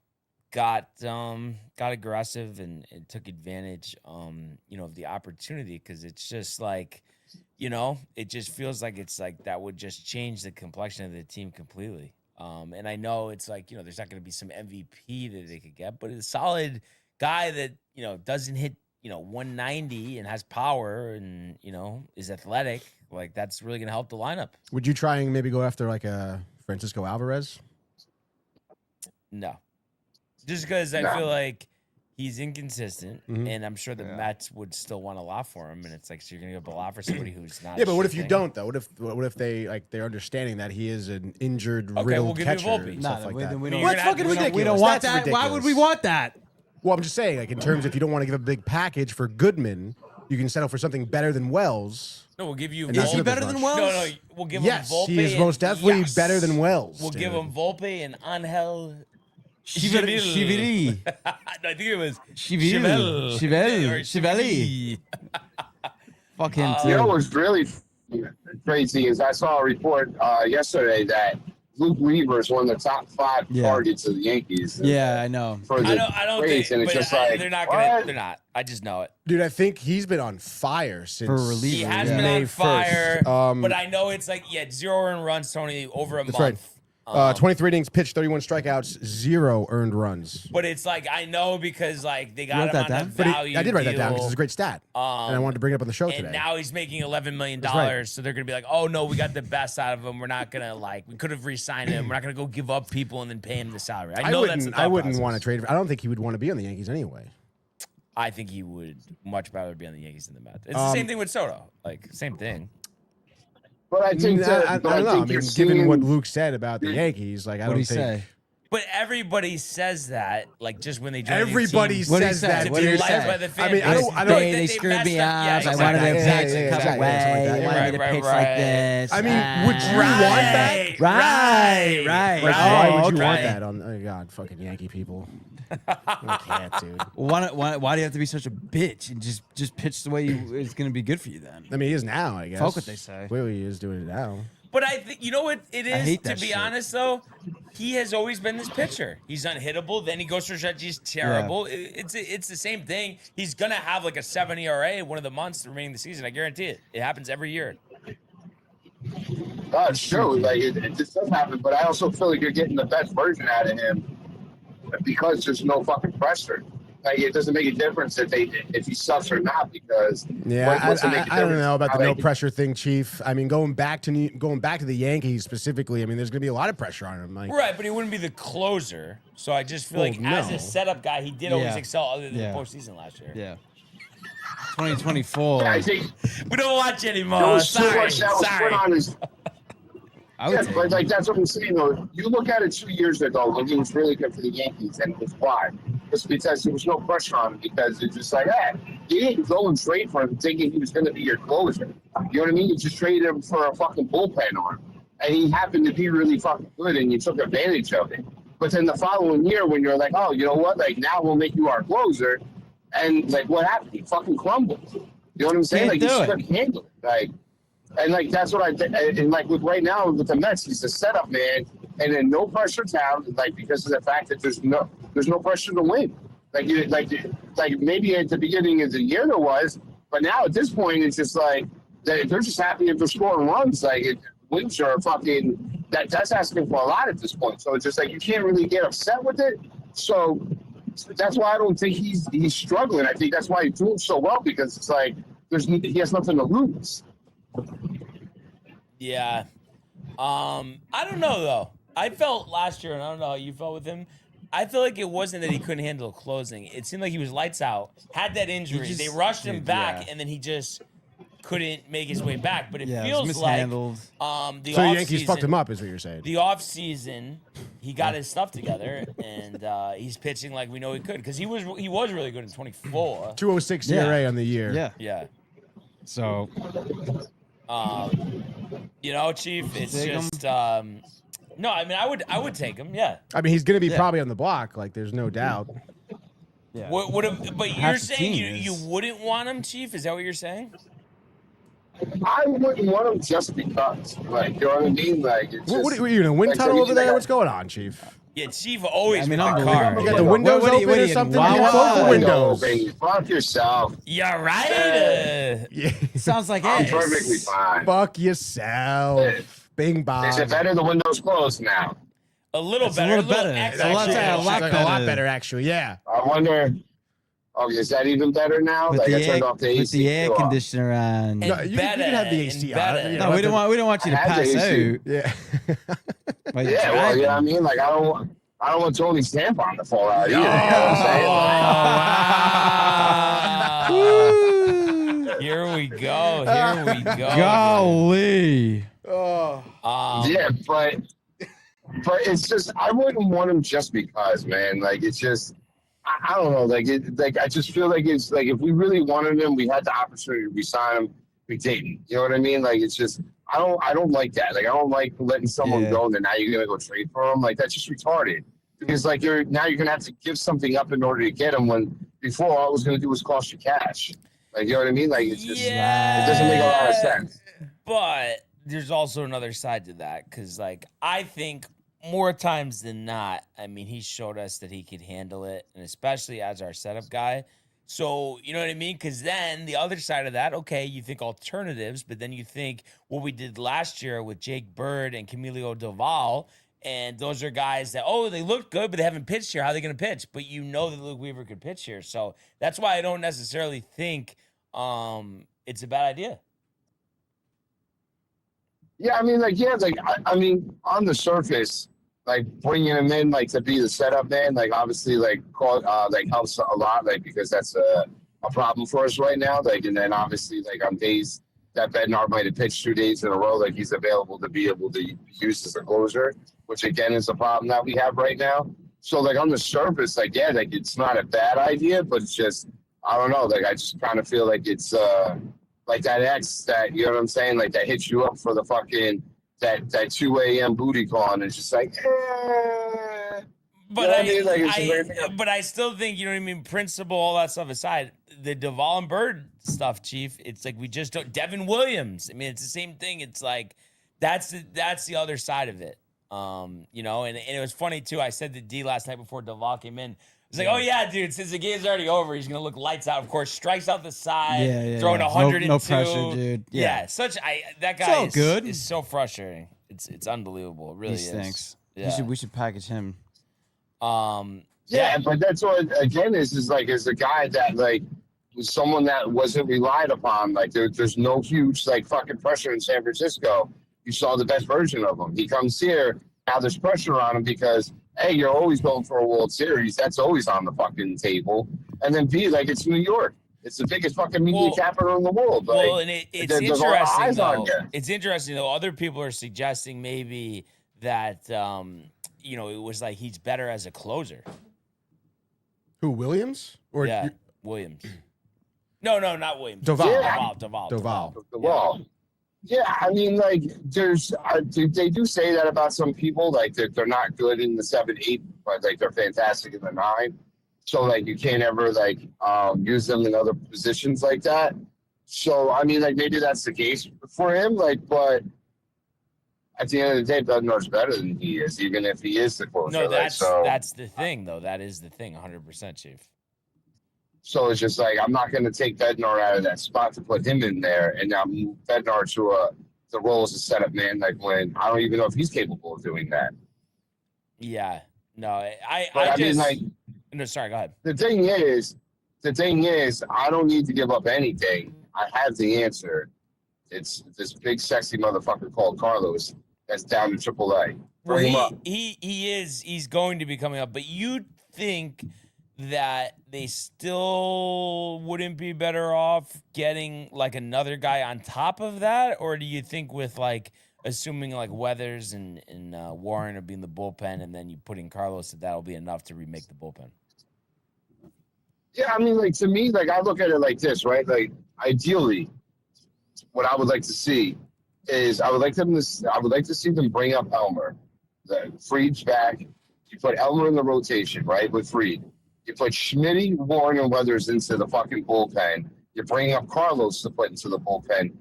got aggressive and took advantage, you know, of the opportunity, because it's just like, you know, it just feels like it's like that would just change the complexion of the team completely. And I know it's like, you know, there's not going to be some MVP that they could get, but a solid guy that, you know, doesn't hit, you know, 190 and has power and, you know, is athletic. Like, that's really going to help the lineup. Would you try and maybe go after like a Francisco Alvarez? No, just because I feel like he's inconsistent, Mhm. and I'm sure the Mets would still want a lot for him. And it's like, so you're gonna give up a lot for somebody who's not. Yeah, but what if you shifting? don't though? What if they like they're understanding that he is an injured, Okay, riddled we'll give you catcher Volpe. and Nah, stuff like we- that? we don't- Well, you're that's gonna fucking have to- ridiculous. We don't want That's that. Why would we ridiculous. want that? Well, I'm just saying, like in terms if you don't want to give a big package for Goodman, you can settle for something better than Wells. No, we'll give you. And Is that's he the better bunch. than Wells? No, we'll give Yes, him Volpe. he is most definitely yes. better than Wells. We'll give dude. him Volpe and Angel. Chiviri. No, I think it was Chiviri. Chivali. Fuck him too. You know what's really crazy is I saw a report yesterday that Luke Weaver is one of the top 5 targets of the Yankees. Yeah, I know. For the I don't trades, think, and it's but just like, they're not what? gonna. They're not. I just know it. Dude, I think he's been on fire since For reliever, He has yeah. been May on fire, 1st. but I know it's like 0 earned runs, Tony, over a That's month. right. 23 innings pitched, 31 strikeouts, 0 earned runs. But it's like I know because like they got wrote him that on down? the But value I did write that down because deal, it's a great stat, and I wanted to bring it up on the show and today. now he's making $11 million. right. So they're gonna be like, oh no, we got the best out of him. We're not gonna we could have re-signed him. We're not gonna go give up people and then pay him the salary. I know that's the I wouldn't thought want to process. trade. I don't think he would want to be on the Yankees anyway. I think he would much rather be on the Yankees than the Mets. It's the same thing with Soto. Like same thing. But I think that, I but I don't know. I think mean, you're given seeing, what Luke said about the Yankees, like I What'd don't he think say? But everybody says that, like just when they join everybody the team, What'd he says say? that. to What be did he liked say? by the fan I mean, I base. don't- I don't- They screwed me messed up. Yeah, I wanted exactly. to Yeah, pitch yeah, a exactly. couple Something like way. that. They Yeah, wanted me to right, pitch right. like this. I mean, would you want that? Right. Like, Right. why would you okay. want that on? Oh God, fucking Yankee people. I can't, dude. Why do you have to be such a bitch and just pitch the way it's going to be good for you then? I mean, he is now. I guess. Fuck what they say. Clearly, he is doing it now. But I think you know what it I is. hate To that be shit. honest, though, he has always been this pitcher. He's unhittable. Then he goes for stretch. He's terrible. It's the same thing. He's gonna have like a 7 ERA one of the months remaining the season. I guarantee it. It happens every year. it's true. Like it just does happen. But I also feel like you're getting the best version out of him because there's no fucking pressure. Like it doesn't make a difference if he sucks or not because Yeah, what's to make a I don't difference? know about How the no they- pressure thing, Chief. I mean, going back to the Yankees specifically. I mean, there's gonna be a lot of pressure on him. Like, Right, but he wouldn't be the closer. So I just feel like as no. a setup guy, he did always Yeah. excel other than Yeah. the postseason last year. Yeah. 2024. I think We don't watch there anymore. was so Sorry, much that was put sorry. on his. I would Yeah, take but him. like that's what I'm saying though. You look at it 2 years ago when he was really good for the Yankees, and it was why. It's because there was no pressure on him because it's just like, you didn't go and trade for him thinking he was going to be your closer. You know what I mean? You just traded him for a fucking bullpen arm, and he happened to be really fucking good, and you took advantage of it. But then the following year, when you're like, oh, you know what? Like now we'll make you our closer, and like what happened? He fucking crumbled. You know what I'm saying? Can't Like do he it. couldn't handle it. Like. And like that's what I think. And like with right now with the Mets, he's a setup man, and then no pressure down, like because of the fact that there's no pressure to win. Like maybe at the beginning of the year there was, but now at this point it's just like they're just happy if they're scoring runs. Like wins are fucking that's asking for a lot at this point. So it's just like you can't really get upset with it. So that's why I don't think he's struggling. I think that's why he's doing so well because it's like he has nothing to lose. Yeah. I don't know though. I felt last year, and I don't know how you felt with him. I feel like it wasn't that he couldn't handle closing. It seemed like he was lights out. Had that injury, they rushed him back, and then he just couldn't make his way back. But it feels like mishandled. The so the off Yankees fucked him up, is what you're saying? The off season, he got his stuff together, and he's pitching like we know he could because he was really good in 24. 206 Yeah. ERA on the year. Yeah. Yeah. So You know, Chief, it's Take 'em? just no. I mean, I would take him. Yeah. I mean, he's going to be probably on the block. Like, there's no doubt. yeah. But you're Half the saying team you is- wouldn't want him, Chief? Is that what you're saying? I wouldn't want him just because, like, you know what I mean? Like, it's What just, are you in a wind like, so tunnel you over think there? I- What's going on, Chief? Yeah, Chief always. I mean, put the unbelievable. car. You got the What- windows what are you- open what are or you, something? Wawa? You got both the Oh, windows. Baby, fuck yourself. You're right. Yeah. Sounds like I'm X. perfectly fine. Fuck yourself. Bing bong. Is it better the window's closed now? A little It's a better. little better. X It's a lot actually. better. a lot better, actually. Yeah. I wonder. Oh, is that even better now? Put Like, the I air, turned off the put AC. the air off. conditioner on. No, you can have the AC on. better. You No, know, we don't want you to I had pass the AC. out. Yeah. while you're Yeah, well, you know what I driving. mean? Like, I don't want Tony's tampon to fall out either. You know what I'm saying? Like, Here we go. Here we go. Golly. yeah, but it's just I wouldn't want him just because, man. Like it's just I don't know. Like I just feel like it's like if we really wanted him, we had the opportunity to resign him. we didn't. You know what I mean? Like, it's just, I don't like that. Like, I don't like letting someone go and then now you're going to go trade for them. Like, that's just retarded. Because, like, you're going to have to give something up in order to get them when before all it was going to do was cost you cash. Like, you know what I mean? Like, it's just, it doesn't make a lot of sense. But there's also another side to that because, like, I think more times than not, I mean, he showed us that he could handle it, and especially as our setup guy. So, you know what I mean? Because then the other side of that, okay, you think alternatives, but then you think what we did last year with Jake Bird and Camilo Doval, and those are guys that, oh, they look good, but they haven't pitched here. How are they going to pitch? But you know that Luke Weaver could pitch here. So that's why I don't necessarily think it's a bad idea. Yeah, I mean, like, I mean, on the surface, like, bringing him in, like, to be the setup man, like, obviously, like, helps a lot, like, because that's a problem for us right now. Like, and then obviously, like, on days that Bednar might have pitched 2 days in a row, like, he's available to be able to be used as a closer, which, again, is a problem that we have right now. So, like, on the surface, like, yeah, like, it's not a bad idea, but it's just, I don't know, like, I just kind of feel like it's, like that ex that, you know what I'm saying? Like that hits you up for the fucking, that 2 a.m. booty call and it's just like, But but I still think, you know what I mean? Principle, all that stuff aside, the Doval and Bird stuff, Chief, it's like we just don't, Devin Williams. I mean, it's the same thing. It's like, that's the other side of it. You know, and it was funny too. I said to D last night before Doval came in, it's like, oh yeah, dude, since the game's already over, he's gonna look lights out. Of course, strikes out the side, throwing 102. No pressure, dude. Yeah, that guy good. Is so frustrating. It's unbelievable. It really he stinks. Yeah. We should package him. Yeah, but that's what again is like as a guy that like was someone that wasn't relied upon. Like there's no huge like fucking pressure in San Francisco. You saw the best version of him. He comes here, now there's pressure on him because A, you're always going for a World Series. That's always on the fucking table. And then B, like it's New York. It's the biggest fucking media capital in the world. Like, well, and it's interesting though. It's interesting though. Other people are suggesting maybe that you know, it was like he's better as a closer. Who, Williams? Or yeah, Williams. No, not Williams. Doval. Yeah, I mean, like, they do say that about some people, like, they're not good in the 7-8, but, like, they're fantastic in the 9. So, like, you can't ever, like, use them in other positions like that. So, I mean, like, maybe that's the case for him, like, but at the end of the day, Bednar's better than he is, even if he is the closer. No, that's the thing, though. That is the thing, 100%, Chief. So it's just like I'm not going to take Bednar out of that spot to put him in there, and now move Bednar to the role as a setup man. Like when I don't even know if he's capable of doing that. Yeah, no, I just mean, like, no. Sorry, go ahead. The thing is, I don't need to give up anything. I have the answer. It's this big sexy motherfucker called Carlos that's down in AAA. Bring him up. He's going to be coming up, but you think that they still wouldn't be better off getting like another guy on top of that? Or do you think with like assuming like Weathers and Warren are being the bullpen and then you put in Carlos that'll be enough to remake the bullpen? Yeah, I mean, like to me, like I look at it like this, right? Like ideally, what I would like to see is I would like to see them bring up Elmer. Fried's back. You put Elmer in the rotation, right, with Fried. You put Schmitty, Warren, and Weathers into the fucking bullpen. You bring up Carlos to put into the bullpen.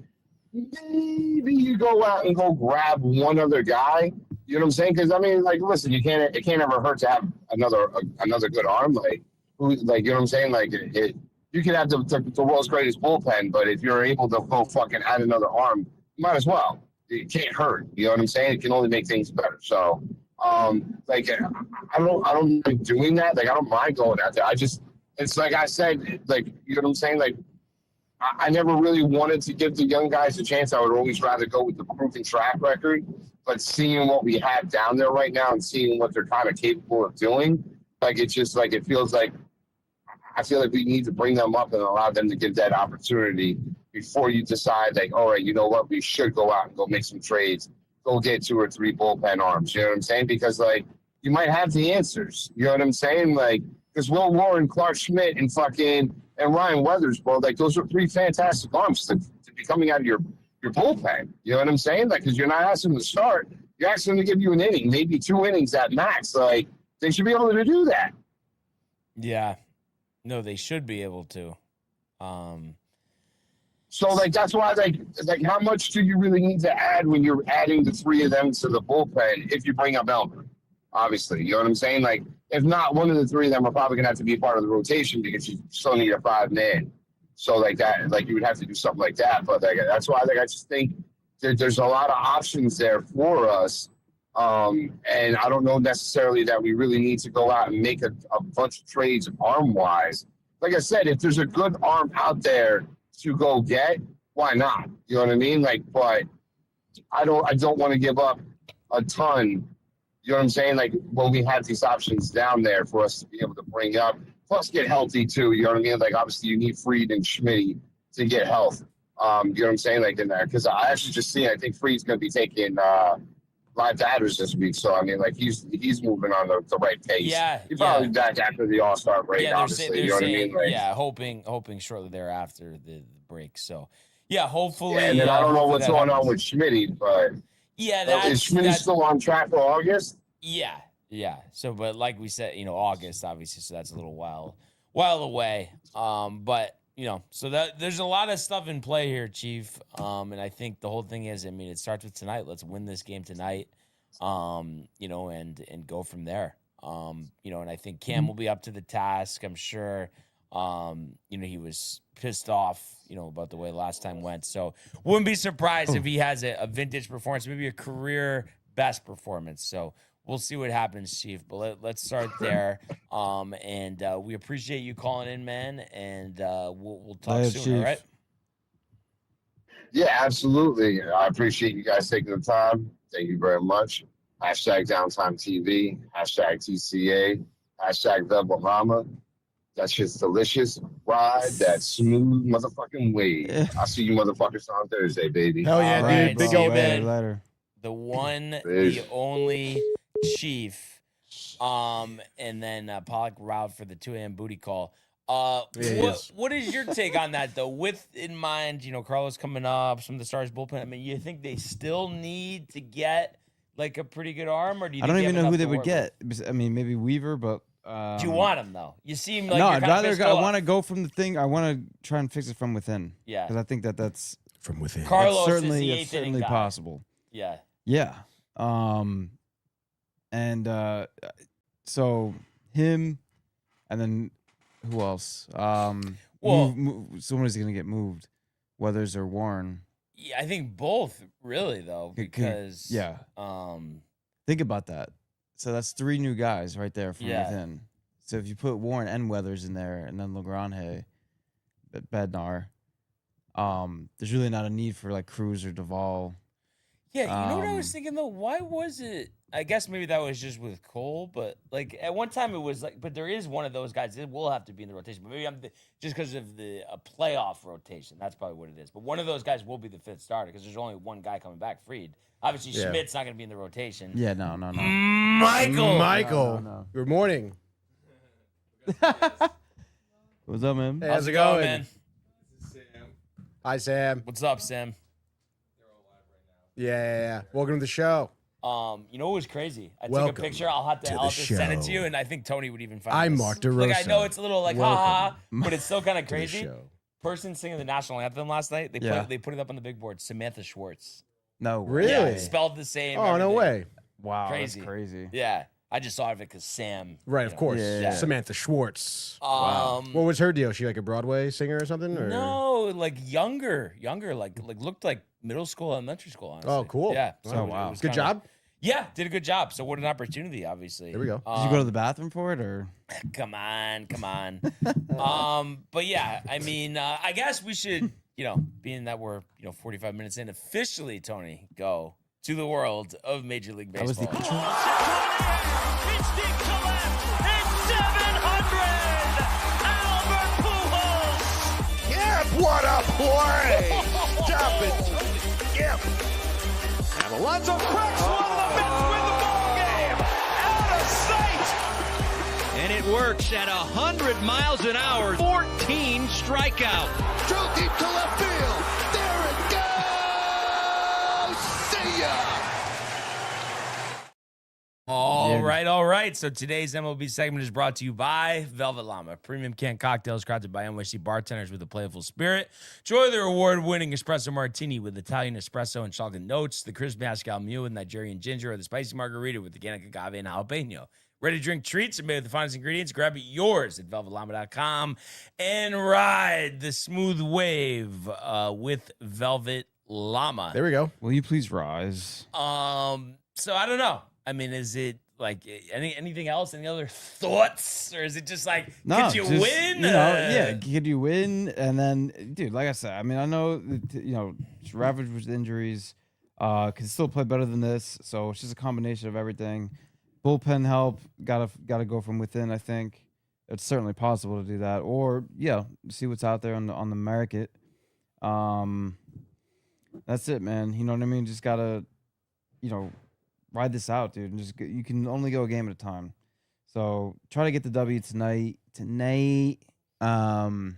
Maybe you go out and go grab one other guy. You know what I'm saying? Because I mean, like, listen, it can't ever hurt to have another good arm. Like, you know what I'm saying? Like, you can have the world's greatest bullpen, but if you're able to go fucking add another arm, you might as well. It can't hurt. You know what I'm saying? It can only make things better. So. Like I don't like doing that. Like I don't mind going out there. It's like I said, like you know what I'm saying. Like I never really wanted to give the young guys a chance. I would always rather go with the proven track record. But seeing what we have down there right now and seeing what they're kind of capable of doing, like it's just like it feels like I feel like we need to bring them up and allow them to get that opportunity before you decide. Like, all right, you know what, we should go out and go make some trades. Go get 2 or 3 bullpen arms. You know what I'm saying? Because, like, you might have the answers. You know what I'm saying? Like, because Will Warren, Clark Schmidt, and Ryan Weathers, bro, like, those are 3 fantastic arms to to be coming out of your bullpen. You know what I'm saying? Like, because you're not asking them to start. You're asking them to give you an inning, maybe 2 innings at max. Like, they should be able to do that. Yeah. No, they should be able to. So, like, that's why, like, how much do you really need to add when you're adding the 3 of them to the bullpen if you bring up Elmer? Obviously, you know what I'm saying? Like, if not, one of the 3 of them are probably going to have to be part of the rotation because you still need a 5-man. So, like that, like, you would have to do something like that. But, like, that's why, like, I just think there's a lot of options there for us. And I don't know necessarily that we really need to go out and make a bunch of trades arm-wise. Like I said, if there's a good arm out there to go get, why not? You know what I mean? Like, but I don't want to give up a ton. You know what I'm saying? Like, when we have these options down there for us to be able to bring up, plus get healthy too. You know what I mean? Like, obviously you need Fried and Schmitty to get health. You know what I'm saying? Like, in there, because I actually just seen, I think Fried's going to be taking live batters this week. So I mean, like, he's moving on the right pace. Yeah, he's probably back after the All-Star break. Yeah, obviously, you know what I mean? Like, yeah, hoping shortly thereafter the break. So yeah, hopefully. Yeah, and then I don't know what's going on with Schmitty, but yeah, is Schmitty still on track for August? Yeah. So, but like we said, August obviously, so that's a little while away. But so that there's a lot of stuff in play here, Chief. And I think the whole thing is, I mean, it starts with tonight. Let's win this game tonight. And go from there. And I think Cam will be up to the task. I'm sure. He was pissed off, about the way last time went. So wouldn't be surprised if he has a vintage performance, maybe a career best performance. So we'll see what happens, Chief. But let's start there. And we appreciate you calling in, man. And we'll talk soon, Chief. all right? Yeah, absolutely. I appreciate you guys taking the time. Thank you very much. Hashtag Downtime TV. Hashtag TCA. Hashtag Vebarama. That shit's delicious. Ride that smooth motherfucking wave. I'll see you motherfuckers on Thursday, baby. Hell yeah, All dude. right, Big see you, old man. Later. The one, Peace. the only Chief. And then Pollock Route for the 2 a.m. booty call. What is your take on that, though? With in mind, Carlos coming up, some of the Stars bullpen. I mean, you think they still need to get like a pretty good arm, or do you? I think don't they even have know who enough they to would work get. I mean, maybe Weaver, but do you want him though? You seem like no. you're I'd kind of rather pissed go. I off. want to go from the thing. I want to try and fix it from within. Yeah, because I think that's from within. Carlos that's is the certainly eighth inning guy. possible. Yeah. Yeah. And so him, and then who else? Somebody's gonna get moved, Weathers or Warren. Yeah, I think both really though, because Think about that. So that's 3 new guys right there from Yeah. within. So if you put Warren and Weathers in there, and then Legrand, Bednar, there's really not a need for like Cruz or Duvall. Yeah, you know what I was thinking though? Why was it? I guess maybe that was just with Cole, but like at one time it was like, but there is one of those guys that will have to be in the rotation. But maybe just because of a playoff rotation. That's probably what it is. But one of those guys will be the 5th starter because there's only one guy coming back, Fried. Obviously, Schmidt's not going to be in the rotation. Yeah, no. Michael. No. Good morning. What's up, man? Hey, how's it going? man? Hi, Sam. What's up, Sam? Yeah. Welcome to the show. You know what was crazy? I took Welcome a picture. I'll have to send it to you, show. and I think Tony would even find I'm this. Mark Like, I DeRosa. know it's a little like ha, but it's still kind of The crazy. show. Person singing the national anthem last night. They put it up on the big board. Samantha Schwartz. No. Really? Yeah, spelled the same. Oh, no everything. way. Wow, Crazy. that's crazy. Yeah, I just thought of it because Sam. Right, of course. Yeah. Samantha Schwartz. What was her deal? She like a Broadway singer or something? Or? No, like younger, like looked like middle school, elementary school. Honestly. Oh, cool. Yeah. Oh, wow. it was Good kinda- job. Yeah, did a good job. So what an opportunity, obviously. There we go. Did you go to the bathroom for it, or? Come on. But yeah, I mean, I guess we should, being that we're 45 minutes in, officially, Tony, go to the world of Major League That was Baseball. the It's deep to left. It's 700. Albert Pujols. Yep, what a play! Stop it. Yep. And Alonso cracks one. The Mets win the ball game. Out of sight. And it works at 100 miles an hour. 14 strikeout. Drove deep to left field. There it All right. So today's MLB segment is brought to you by Velvet Llama, premium canned cocktails crafted by NYC bartenders with a playful spirit. Enjoy their award-winning espresso martini with Italian espresso and chocolate notes, the crisp Moscow Mule with Nigerian ginger, or the spicy margarita with organic agave and jalapeno. Ready to drink treats are made with the finest ingredients. Grab yours at velvetllama.com and ride the smooth wave with Velvet Llama. There we go. Will you please rise? So I don't know. I mean, is it like anything else? Any other thoughts, or is it just like could you win? Could you win? And then, dude, like I said, I mean, I know that, ravaged with injuries, can still play better than this. So it's just a combination of everything. Bullpen help, gotta go from within. I think it's certainly possible to do that, or see what's out there on the market. That's it, man. You know what I mean? Just gotta, ride this out, dude. And you can only go a game at a time. So try to get the W tonight. And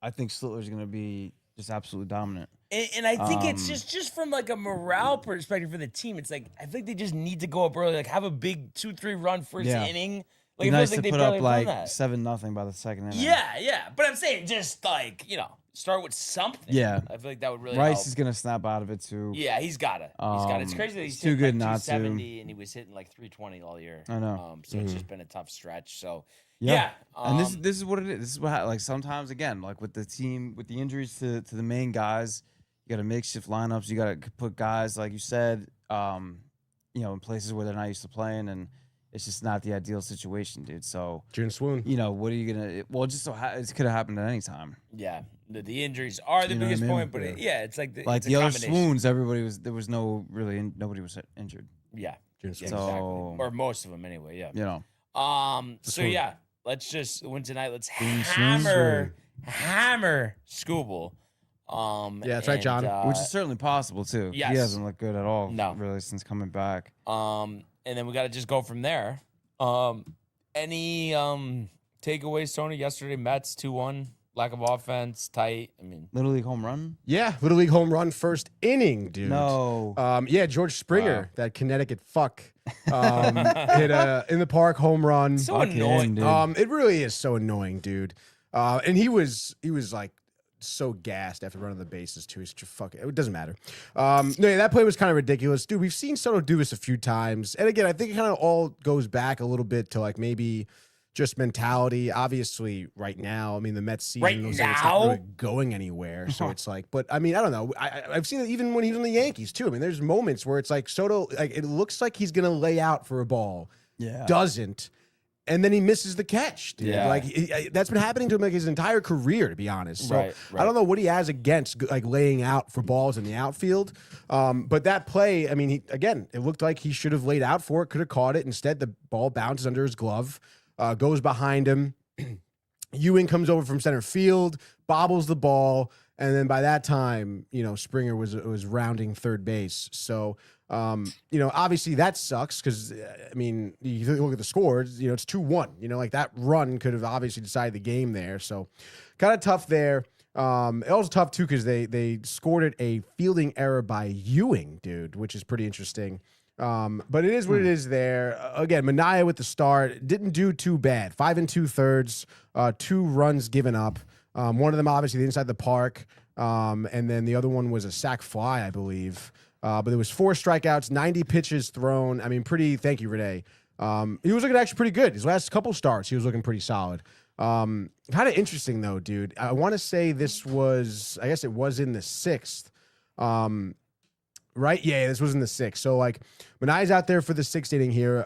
I think Slitler's gonna be just absolutely dominant. And I think it's just from like a morale perspective for the team. It's like I think they just need to go up early, like have a big 2-3 run first inning. Like, nice like to put up like 7-0 by the second inning. Yeah. But I'm saying just like start with something. Yeah, I feel like that would really Rice help. is gonna snap out of it too. Yeah, he's got it. It's crazy that he's too hitting good like not to. 270 and he was hitting like 320 all year. I know. So it's just been a tough stretch. So yeah. And this is what it is. This is what like sometimes again, like with the team, with the injuries to the main guys, you got to makeshift lineups. You got to put guys like you said, in places where they're not used to playing, and it's just not the ideal situation, dude. So June swoon. What are you gonna? Well, it could have happened at any time. Yeah, the injuries are the biggest point, but it's like the other swoons. Nobody was injured. Yeah, June swoon. So exactly. Or most of them anyway. Yeah. So swoon. yeah, let's just win tonight. Let's hammer Scooble. That's right, John. Which is certainly possible too. Yes. He hasn't looked good at all. No. Really, since coming back. And then we got to just go from there. Any takeaways, Tony? Yesterday, Mets 2-1, lack of offense, tight. I mean, Little League home run. Yeah, Little League home run first inning, dude. No. George Springer, that Connecticut fuck, hit a in the park home run. So annoying, dude. It really is so annoying, dude. And he was like so gassed after running the bases too. He's just fucking. It doesn't matter. That play was kind of ridiculous, dude. We've seen Soto do this a few times, and again, I think it kind of all goes back a little bit to like maybe just mentality. Obviously, right now, I mean, the Mets season it's not really going anywhere, so it's like. But I mean, I don't know. I've seen it even when he was on the Yankees too. I mean, there's moments where it's like Soto, like it looks like he's gonna lay out for a ball, doesn't. And then he misses the catch, dude. Yeah. Like that's been happening to him like his entire career, to be honest. So Right. I don't know what he has against like laying out for balls in the outfield. But that play, I mean, it looked like he should have laid out for it, could have caught it. Instead, the ball bounces under his glove, goes behind him. Ewing comes over from center field, bobbles the ball, and then by that time, Springer was rounding third base. So. Obviously that sucks because I mean, you look at the scores, it's 2-1. Like that run could have obviously decided the game there. So kind of tough there. It was tough too because they scored it a fielding error by Ewing, dude, which is pretty interesting. But it is what it is there. Again, Manaea with the start didn't do too bad. 5 2/3, 2 runs given up. One of them obviously inside the park, and then the other one was a sac fly, I believe. But there was 4 strikeouts, 90 pitches thrown. I mean, thank you, Renee. He was looking actually pretty good. His last couple starts, he was looking pretty solid. Kind of interesting, though, dude. I want to say this was, I guess it was in the 6th. Right? Yeah, this was in the 6th. So, like, Manaea's out there for the 6th inning here.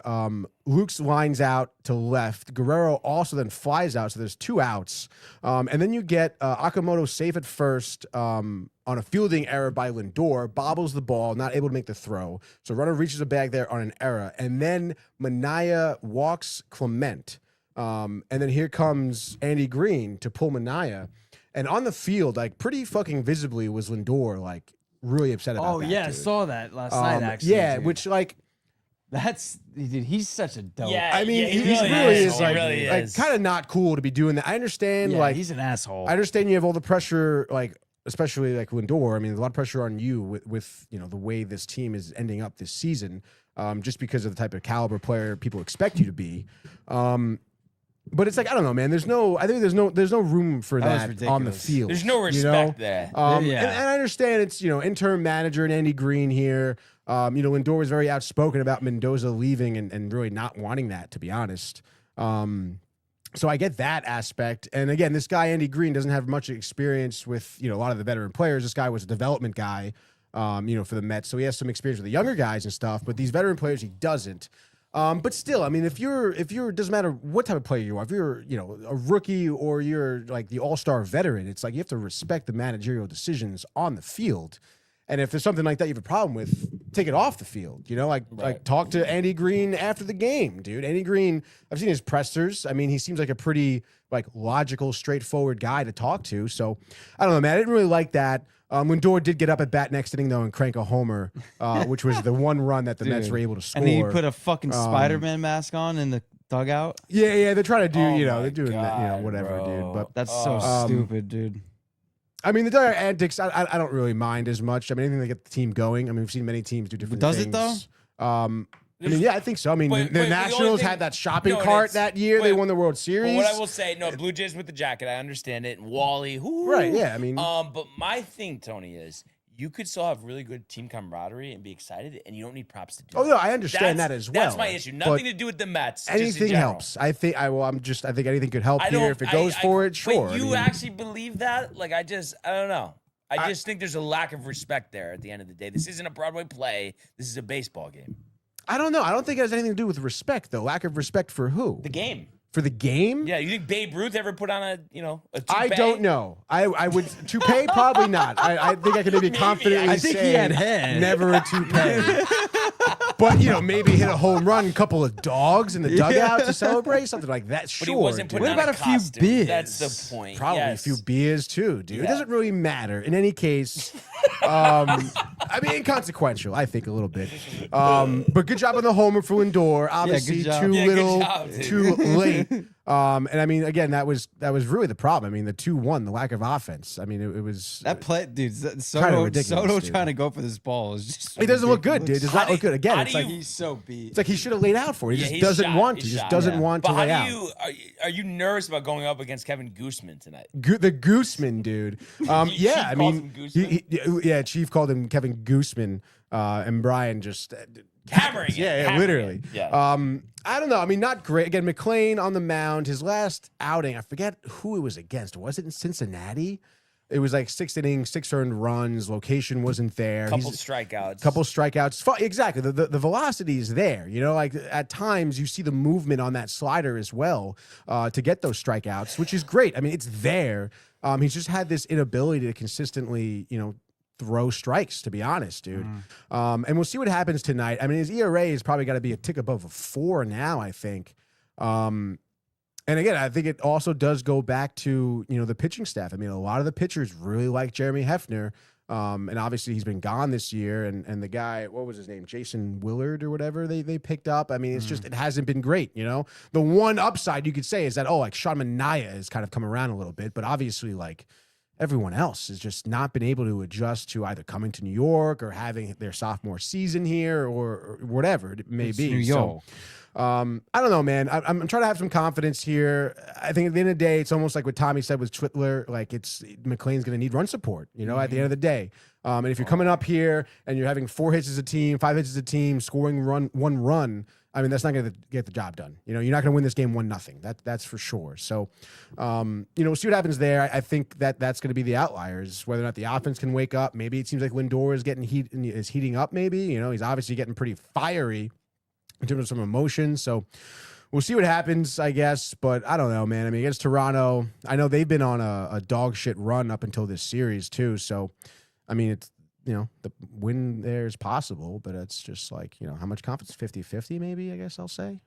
Luke's lines out to left. Guerrero also then flies out, so there's 2 outs. And then you get Akamoto safe at first on a fielding error by Lindor, bobbles the ball, not able to make the throw. So runner reaches a bag there on an error. And then Manaea walks Clement. And then here comes Andy Green to pull Manaea. And on the field, like, pretty fucking visibly was Lindor, like, really upset about that. Oh, yeah, dude. I saw that last night, actually. Yeah, dude. which, like... Dude, he's such a dope. Yeah, I mean, he he really really is. is, He like, really is. kind of not cool to be doing that. I understand, like... he's an asshole. I understand you have all the pressure, like, especially, like, Lindor. I mean, there's a lot of pressure on you with the way this team is ending up this season. just because of the type of caliber player people expect you to be. But it's like, I don't know, man. There's no room for that on the field. There's no respect there. And I understand it's, interim manager and Andy Green here. Lindor was very outspoken about Mendoza leaving and really not wanting that, to be honest. So I get that aspect. And again, this guy, Andy Green, doesn't have much experience with, a lot of the veteran players. This guy was a development guy, for the Mets. So he has some experience with the younger guys and stuff, but these veteran players, he doesn't. But still, I mean, if you're, it doesn't matter what type of player you are, if you're, a rookie or you're like the all-star veteran, it's like you have to respect the managerial decisions on the field. And if there's something like that you have a problem with, take it off the field. Like talk to Andy Green after the game, dude. Andy Green, I've seen his pressers. I mean, he seems like a pretty logical, straightforward guy to talk to. So I don't know, man. I didn't really like that. Lindor did get up at bat next inning though and crank a homer, which was the one run that the Mets were able to score. And he put a fucking Spider-Man mask on in the dugout. Yeah, they're trying to do, they're doing that, whatever, bro. dude. But That's so stupid, dude. I mean, the dugout antics, I don't really mind as much. I mean, anything to get the team going. I mean, we've seen many teams do different things. Does it though? I mean, yeah, I think so. I mean, the Nationals had that shopping cart that year. They won the World Series. What I will say, Blue Jays with the jacket, I understand it. And Wally, right? Yeah, I mean, but my thing, Tony, is you could still have really good team camaraderie and be excited, and you don't need props to do. Oh no, I understand that as well. That's my issue. Nothing to do with the Mets. Anything helps. I think anything could help here if it goes for it. Sure. But you actually believe that? Like, I don't know. I just think there's a lack of respect there at the end of the day. This isn't a Broadway play. This is a baseball game. I don't know. I don't think it has anything to do with respect, though. Lack of respect for who? The game. For the game? Yeah, you think Babe Ruth ever put on a toupee? I don't know. I would toupee probably not. I think I can maybe confidently say he had hair. Never a toupee. But maybe hit a home run, couple of dogs in the dugout to celebrate, something like that. Sure. But he wasn't putting What on about a few costume. beers? That's the point. Probably Yes. a few beers too, dude. Yeah. It doesn't really matter. In any case, I mean, inconsequential, I think, a little bit. But good job on the homer for Lindor. Obviously, good job. too Yeah, good little, job, dude. too late. And I mean, again, that was really the problem. I mean, the 2-1, the lack of offense. I mean, it was That play, dude. kinda Soto ridiculous, dude. trying to go for this ball is just. It doesn't look good, dude. It does not look good. Again, how it's do like you- He's so beat. it's like he should have laid out for it. He Yeah, just he's doesn't shot. want to. He's He just shot. doesn't want to But lay how out. do are you nervous about going up against Kevin Gooseman tonight? The Gooseman, dude. Yeah, Chief I calls mean, him yeah, Chief called him Kevin Gooseman, and Brian just Hammering it. yeah, Hammering literally. it. Yeah. I don't know. I mean, not great. Again, McClain on the mound. His last outing, I forget who it was against. Was it in Cincinnati? It was like 6 innings, 6 earned runs. Location wasn't there. Couple strikeouts. Couple strikeouts. Exactly. The velocity is there. Like at times you see the movement on that slider as well to get those strikeouts, which is great. I mean, it's there. He's just had this inability to consistently, throw strikes, to be honest, dude. And we'll see what happens tonight. I mean, his ERA has probably got to be a tick above a 4 now, I think. And again, I think it also does go back to, the pitching staff. I mean, a lot of the pitchers really like Jeremy Hefner. And obviously he's been gone this year. And the guy, what was his name? Jason Willard or whatever they picked up. I mean, it's just, it hasn't been great, The one upside you could say is that, Sean Manaea has kind of come around a little bit, but obviously everyone else has just not been able to adjust to either coming to New York or having their sophomore season here or whatever it may be. New York. So, I don't know, man. I'm trying to have some confidence here. I think at the end of the day, it's almost like what Tommy said with Twitler. Like McClain's going to need run support, at the end of the day. And if you're coming up here and you're having 4 hits as a team, 5 hits as a team, scoring one run, I mean, that's not going to get the job done. You're not going to win this game 1-0. That's for sure. So, we'll see what happens there. I think that's going to be the outliers, whether or not the offense can wake up. Maybe it seems like Lindor is heating up. Maybe he's obviously getting pretty fiery in terms of some emotion. So we'll see what happens, I guess. But I don't know, man. I mean, against Toronto, I know they've been on a dog shit run up until this series too. So, I mean, it's. The win there is possible, but it's just like, how much confidence? 50-50 maybe, I guess I'll say.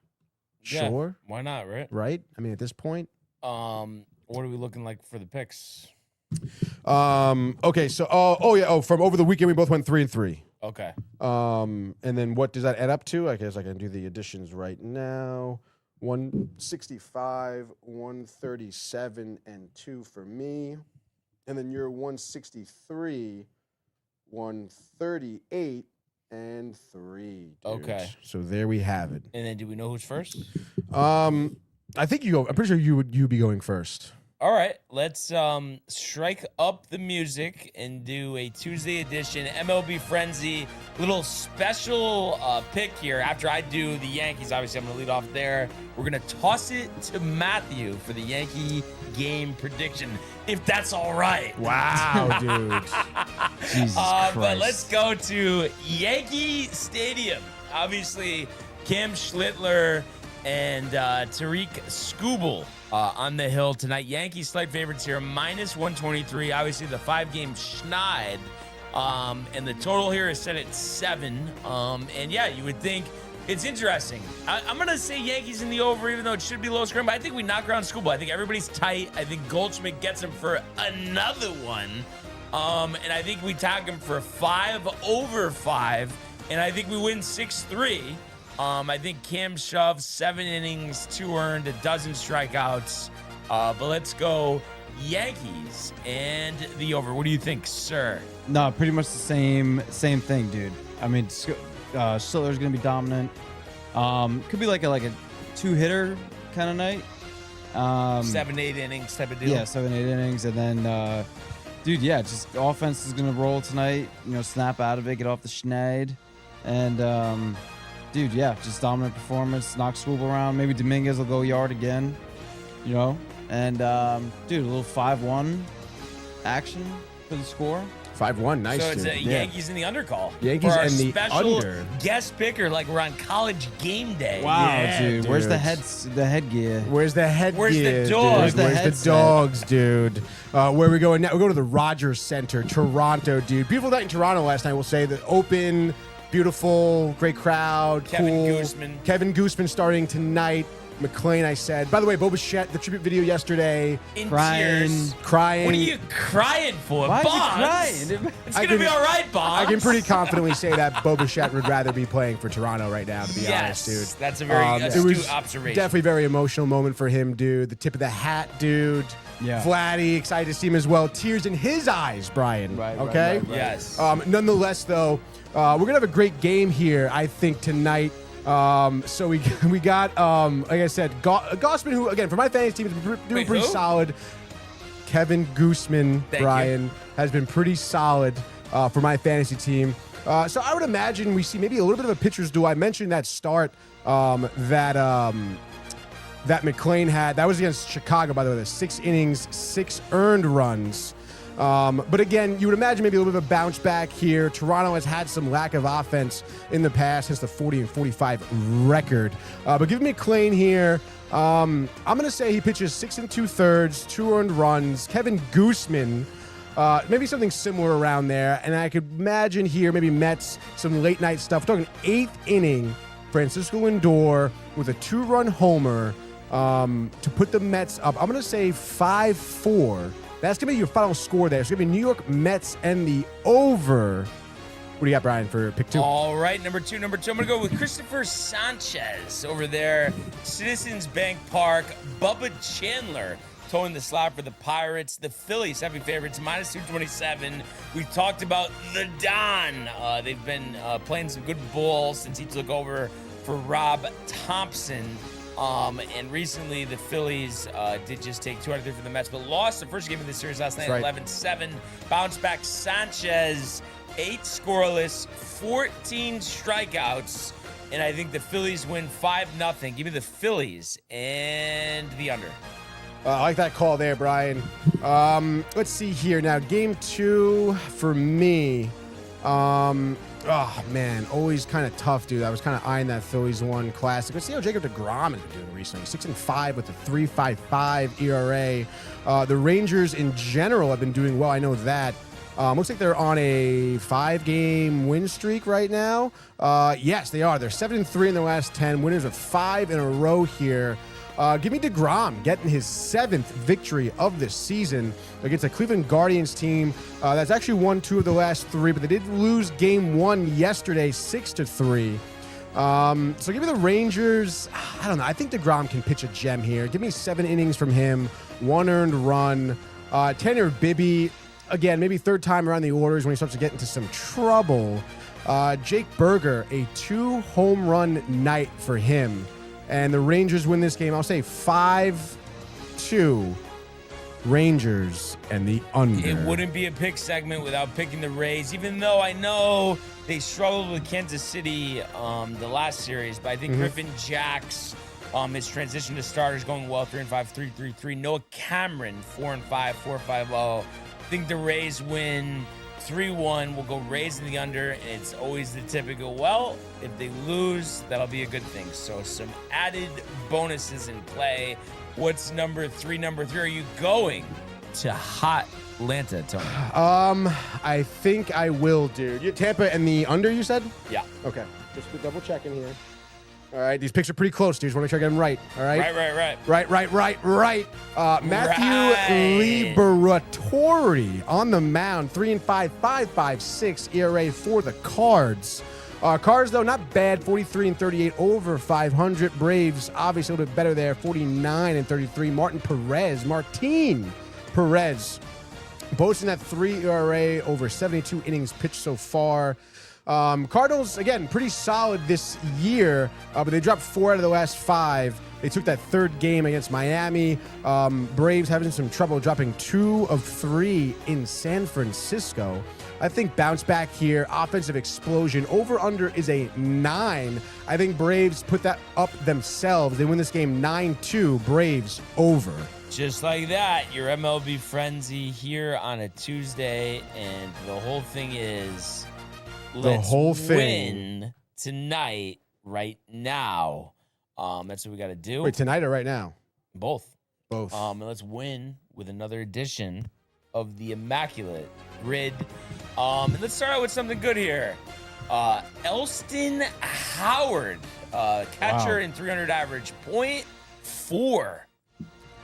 Yeah, Sure. why not, right? Right? I mean, at this point. What are we looking like for the picks? Okay, so from over the weekend we both went 3-3. Okay. And then what does that add up to? I guess I can do the additions right now. 165, 137, and 2 for me. And then you're 163, 138, and 3. Dude. Okay. So there we have it. And then do we know who's first? I think you go. I'm pretty sure you be going first. All right, let's strike up the music and do a Tuesday edition MLB Frenzy little special pick here. After I do the Yankees, obviously I'm going to lead off there. We're going to toss it to Matthew for the Yankee game prediction, if that's all right. Wow, dude. Jesus Christ. But let's go to Yankee Stadium. Obviously, Cam Schlittler and Tariq Skubal on the hill tonight. Yankees slight favorites here, -123. Obviously, the 5-game schneid. And the total here is set at 7. And yeah, you would think it's interesting. I'm going to say Yankees in the over, even though it should be low scoring, but I think we knock around Skubal. I think everybody's tight. I think Goldschmidt gets him for another one. And I think we tag him for 5 over 5. And I think we win 6-3. I think Cam shoves 7 innings, 2 earned, 12 strikeouts. But let's go Yankees and the over. What do you think, sir? No, pretty much the same thing, dude. I mean, Schiller's gonna be dominant. Could be like a 2-hitter kind of night. 7-8 innings type of deal. Yeah, 7-8 innings, and then, dude, yeah, just offense is gonna roll tonight. Snap out of it, get off the schneid, and dude, yeah, just dominant performance. Knock Skubal around. Maybe Dominguez will go yard again. And dude, a little 5-1 action for the score. 5-1, nice. So it's dude. a Yankees in the undercall. Yankees for our and the special under. guest picker, like we're on college game day. Wow, Yeah, dude. Where's the dude. headgear? Where's the headgear? Where's the dude? dogs? Where's the headset? dogs, dude? Where are we going now? We go to the Rogers Center, Toronto, dude. Beautiful night in Toronto last night. We'll say the open, beautiful, great crowd, Kevin cool. Gooseman. Kevin Gooseman starting tonight. McLean, I said. By the way, Bo Bichette, the tribute video yesterday. In Crying. tears. Crying. What are you crying for? Why is he Bonds? crying? It's I going to can- be all right, Bonds. I can pretty confidently say that Bo Bichette would rather be playing for Toronto right now, to be honest, dude. That's a very It astute was observation. definitely a very emotional moment for him, dude. The tip of the hat, dude. Yeah. Flatty, excited to see him as well. Tears in his eyes, Brian. Right, okay? right. Yes. Nonetheless, though, we're going to have a great game here, I think, tonight. So we got, like I said, Gossman, who, again, for my fantasy team, has been doing Wait, pretty who? solid. Kevin Gooseman, Thank Brian, has been pretty solid for my fantasy team. So I would imagine we see maybe a little bit of a pitcher's duel. I mentioned that start that McLean had. That was against Chicago, by the way. The 6 innings, 6 earned runs. But again, you would imagine maybe a little bit of a bounce back here. Toronto has had some lack of offense in the past, since the 40-45 record. But give me McLean here. I'm going to say he pitches 6 2/3, 2 earned runs. Kevin Gooseman, maybe something similar around there. And I could imagine here maybe Mets, some late night stuff. We're talking 8th inning, Francisco Lindor with a 2-run homer to put the Mets up. I'm going to say 5-4. That's going to be your final score there. It's going to be New York Mets and the over. What do you got, Brian, for pick 2? All right, number two. I'm going to go with Christopher Sanchez over there. Citizens Bank Park. Bubba Chandler towing the slot for the Pirates. The Phillies, heavy favorites, -227. We talked about the Don. They've been playing some good ball since he took over for Rob Thompson. And recently the Phillies did just take 2 out of 3 from the Mets, but lost the first game of the series last night, That's right. 11-7. Bounce back Sanchez, 8 scoreless, 14 strikeouts, and I think the Phillies win 5-0. Give me the Phillies and the under. I like that call there, Brian. Let's see here now. Game 2 for me. Oh, man, always kind of tough, dude. I was kind of eyeing that Phillies one classic. Let's see how Jacob deGrom has been doing recently. 6-5 with a 3.55 ERA. The Rangers in general have been doing well. I know that. Looks like they're on a 5-game win streak right now. Yes, they are. They're 7-3 in their last 10. Winners of 5 in a row here. Give me DeGrom getting his 7th victory of the season against a Cleveland Guardians team that's actually won 2 of the last 3, but they did lose game 1 yesterday, 6-3. So give me the Rangers. I don't know. I think DeGrom can pitch a gem here. Give me 7 innings from him, 1 earned run. Tanner Bibby, again, maybe 3rd time around the orders when he starts to get into some trouble. Jake Berger, a 2-home run night for him. And the Rangers win this game. I'll say 5-2 Rangers and the under. It wouldn't be a pick segment without picking the Rays, even though I know they struggled with Kansas City the last series. But I think Griffin Jax, his transition to starters going well, 3-5, 3-3-3. Noah Cameron, 4-5, 4-5-0. I think the Rays win 3-1. We'll go Rays in the under, and it's always the typical, well, if they lose, that'll be a good thing. So some added bonuses in play. What's number three? Are you going to hot Atlanta, Tony? I think I will, dude. Tampa and the under, you said? Yeah. Okay. Just double checking here. All right, these picks are pretty close, dude. Just want to make sure I get them right. All right? Right. Matthew Liberatore on the mound, 3-5, 5.56 ERA for the Cards. Cards, though, not bad, 43-38 over 500. Braves, obviously a little bit better there, 49-33. Martin Perez, boasting that 3 ERA over 72 innings pitched so far. Cardinals, again, pretty solid this year, but they dropped 4 out of the last 5. They took that third game against Miami. Braves having some trouble dropping 2 of 3 in San Francisco. I think bounce back here, offensive explosion. Over-under is a 9. I think Braves put that up themselves. They win this game 9-2, Braves over. Just like that, your MLB frenzy here on a Tuesday, and the whole thing is... Let's win tonight, right now. That's what we got to do. Wait, tonight or right now? Both. And let's win with another edition of the Immaculate Grid. And let's start out with something good here. Elston Howard, catcher in 300 average, 0.4.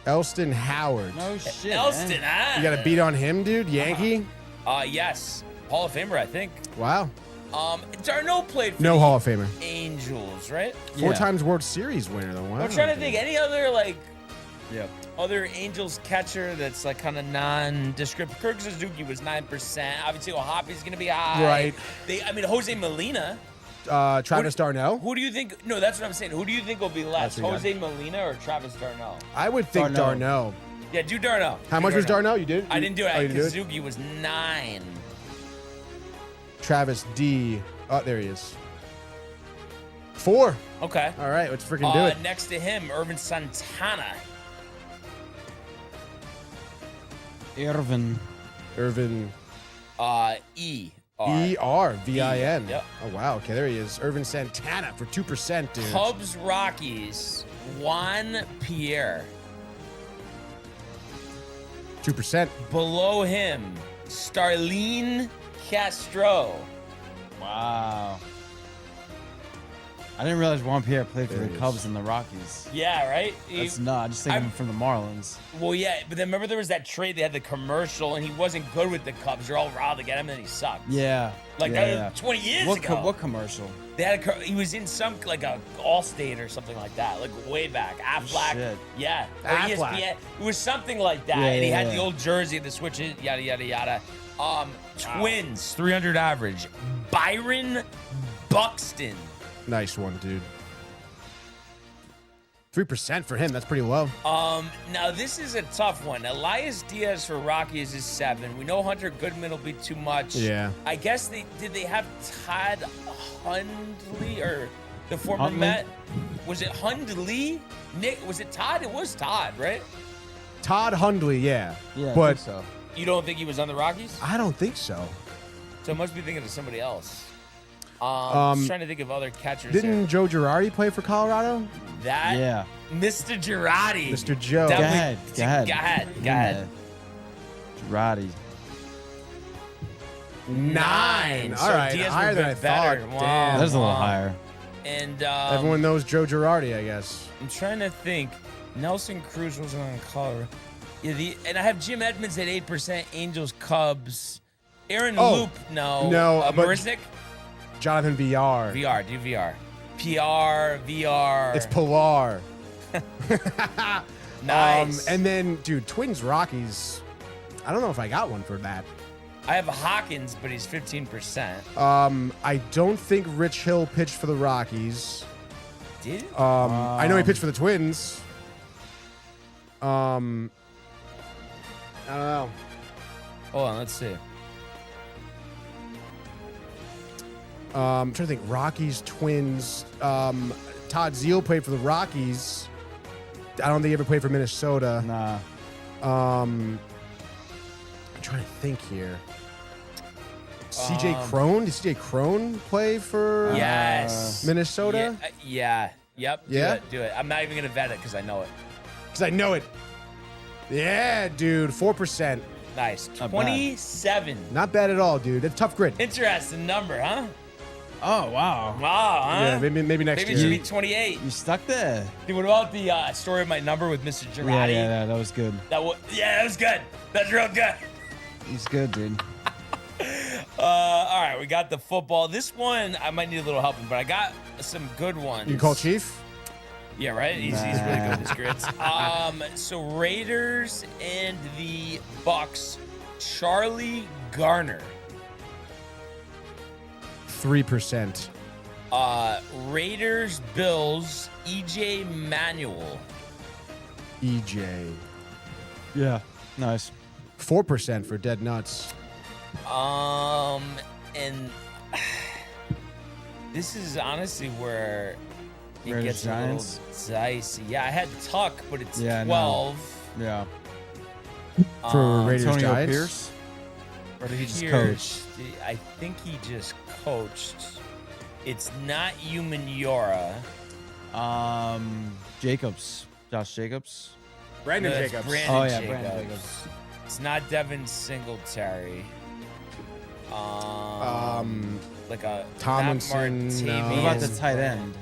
Elston Howard. No shit. Elston, You got a beat on him, dude? Yankee? Yes. Hall of Famer, I think. Wow. Darno played for No the Hall of Famer. Angels, right? 4 times World Series winner, though. Wow. I'm trying to think. Any other, other Angels catcher that's, kind of nondescript? Kirk Suzuki was 9%. Obviously, Ohapi's going to be high. Right. Jose Molina. Travis Darno. Who do you think? No, that's what I'm saying. Who do you think will be less, That's what Jose Molina or Travis Darno? I would think Darno. Yeah, do Darno. How much was Darno? You did? I didn't do it. Oh, you didn't do it? Suzuki was 9. Travis D. Oh, there he is. 4. Okay. All right, let's freaking do it. Next to him, Irvin Santana. Irvin. E. E-R-V-I-N. Yep. Oh, wow. Okay, there he is. Irvin Santana for 2%, dude. Cubs Rockies, Juan Pierre. 2%. Below him, Starlene Castro. Wow. I didn't realize Juan Pierre played for the Cubs and the Rockies. Yeah, right? That's not. I just think of him from the Marlins. Well, yeah, but then remember there was that trade, they had the commercial, and he wasn't good with the Cubs. They're all riled to get him, and then he sucked. Yeah. That was 20 years ago. What commercial? They had he was in some, a Allstate or something like that, way back. Aflac. Shit. Yeah. Or Aflac. ESPN. It was something like that. Yeah, and he had yeah. the old jersey, the switches, yada, yada, yada. Twins, 300 average. Byron Buxton. Nice one, dude. 3% for him. That's pretty low. Now this is a tough one. Elias Diaz for Rockies is 7. We know Hunter Goodman will be too much. Yeah. I guess did they have Todd Hundley or the former Hundley? Met? Was it Hundley? Nick, was it Todd? It was Todd, right? Todd Hundley, yeah. Yeah, but I think so. You don't think he was on the Rockies? I don't think so. So I must be thinking of somebody else. Just trying to think of other catchers. Didn't Joe Girardi play for Colorado? That? Yeah. Mr. Girardi. Mr. Joe. Go Definitely- ahead. Go ahead. Girardi. 9. So All right, Diaz higher would've than I been better. thought. Wow. Damn. That's a little higher. And Everyone knows Joe Girardi, I guess. I'm trying to think. Nelson Cruz wasn't on color. Yeah, and I have Jim Edmonds at 8%. Angels, Cubs. Aaron Loop, no. No, but- Marisnik? Jonathan VR. VR, do VR. PR, VR. It's Pilar. Nice. And then, dude, Twins Rockies. I don't know if I got one for that. I have Hawkins, but he's 15%. I don't think Rich Hill pitched for the Rockies. Did? I know he pitched for the Twins. I don't know. Hold on, let's see. I'm trying to think. Rockies, Twins. Todd Zeal played for the Rockies. I don't think he ever played for Minnesota. Nah. I'm trying to think here. CJ Crone? Did CJ Crone play for Yes. Minnesota? Yeah. Yep. Yeah? Do it. I'm not even going to vet it because I know it. Because I know it. Yeah, dude. 4%. Nice. Not 27. Not bad at all, dude. That's tough grit. Interesting number, huh? Oh, wow. Wow, huh? Yeah, maybe next Maybe it year. should be 28. You stuck there. Dude, what about the story of my number with Mr. Girardi? Yeah, that was good. That was good. That's real good. He's good, dude. All right, we got the football. This one, I might need a little help, but I got some good ones. You call Chief? Yeah, right? He's really good with his grits. So Raiders and the Bucks, Charlie Garner. 3%. Raiders, Bills, EJ Manuel. EJ. Yeah. Nice. 4% for Dead Nuts. And this is honestly where it Raiders, gets Giants? a little dicey. Yeah, I had Tuck, but it's Yeah, I know. 12. Yeah. For Raiders Antonio Giants? Pierce? Or did he just Pierce, coach? I think he just coached. It's not Humaniora. Jacobs. Josh Jacobs. Brandon No, it's Jacobs. Brandon Oh, yeah, Jacobs. Brandon Jacobs. It's not Devin Singletary. Like a Tomlinson, Matt no. What about the Martavian, tight end?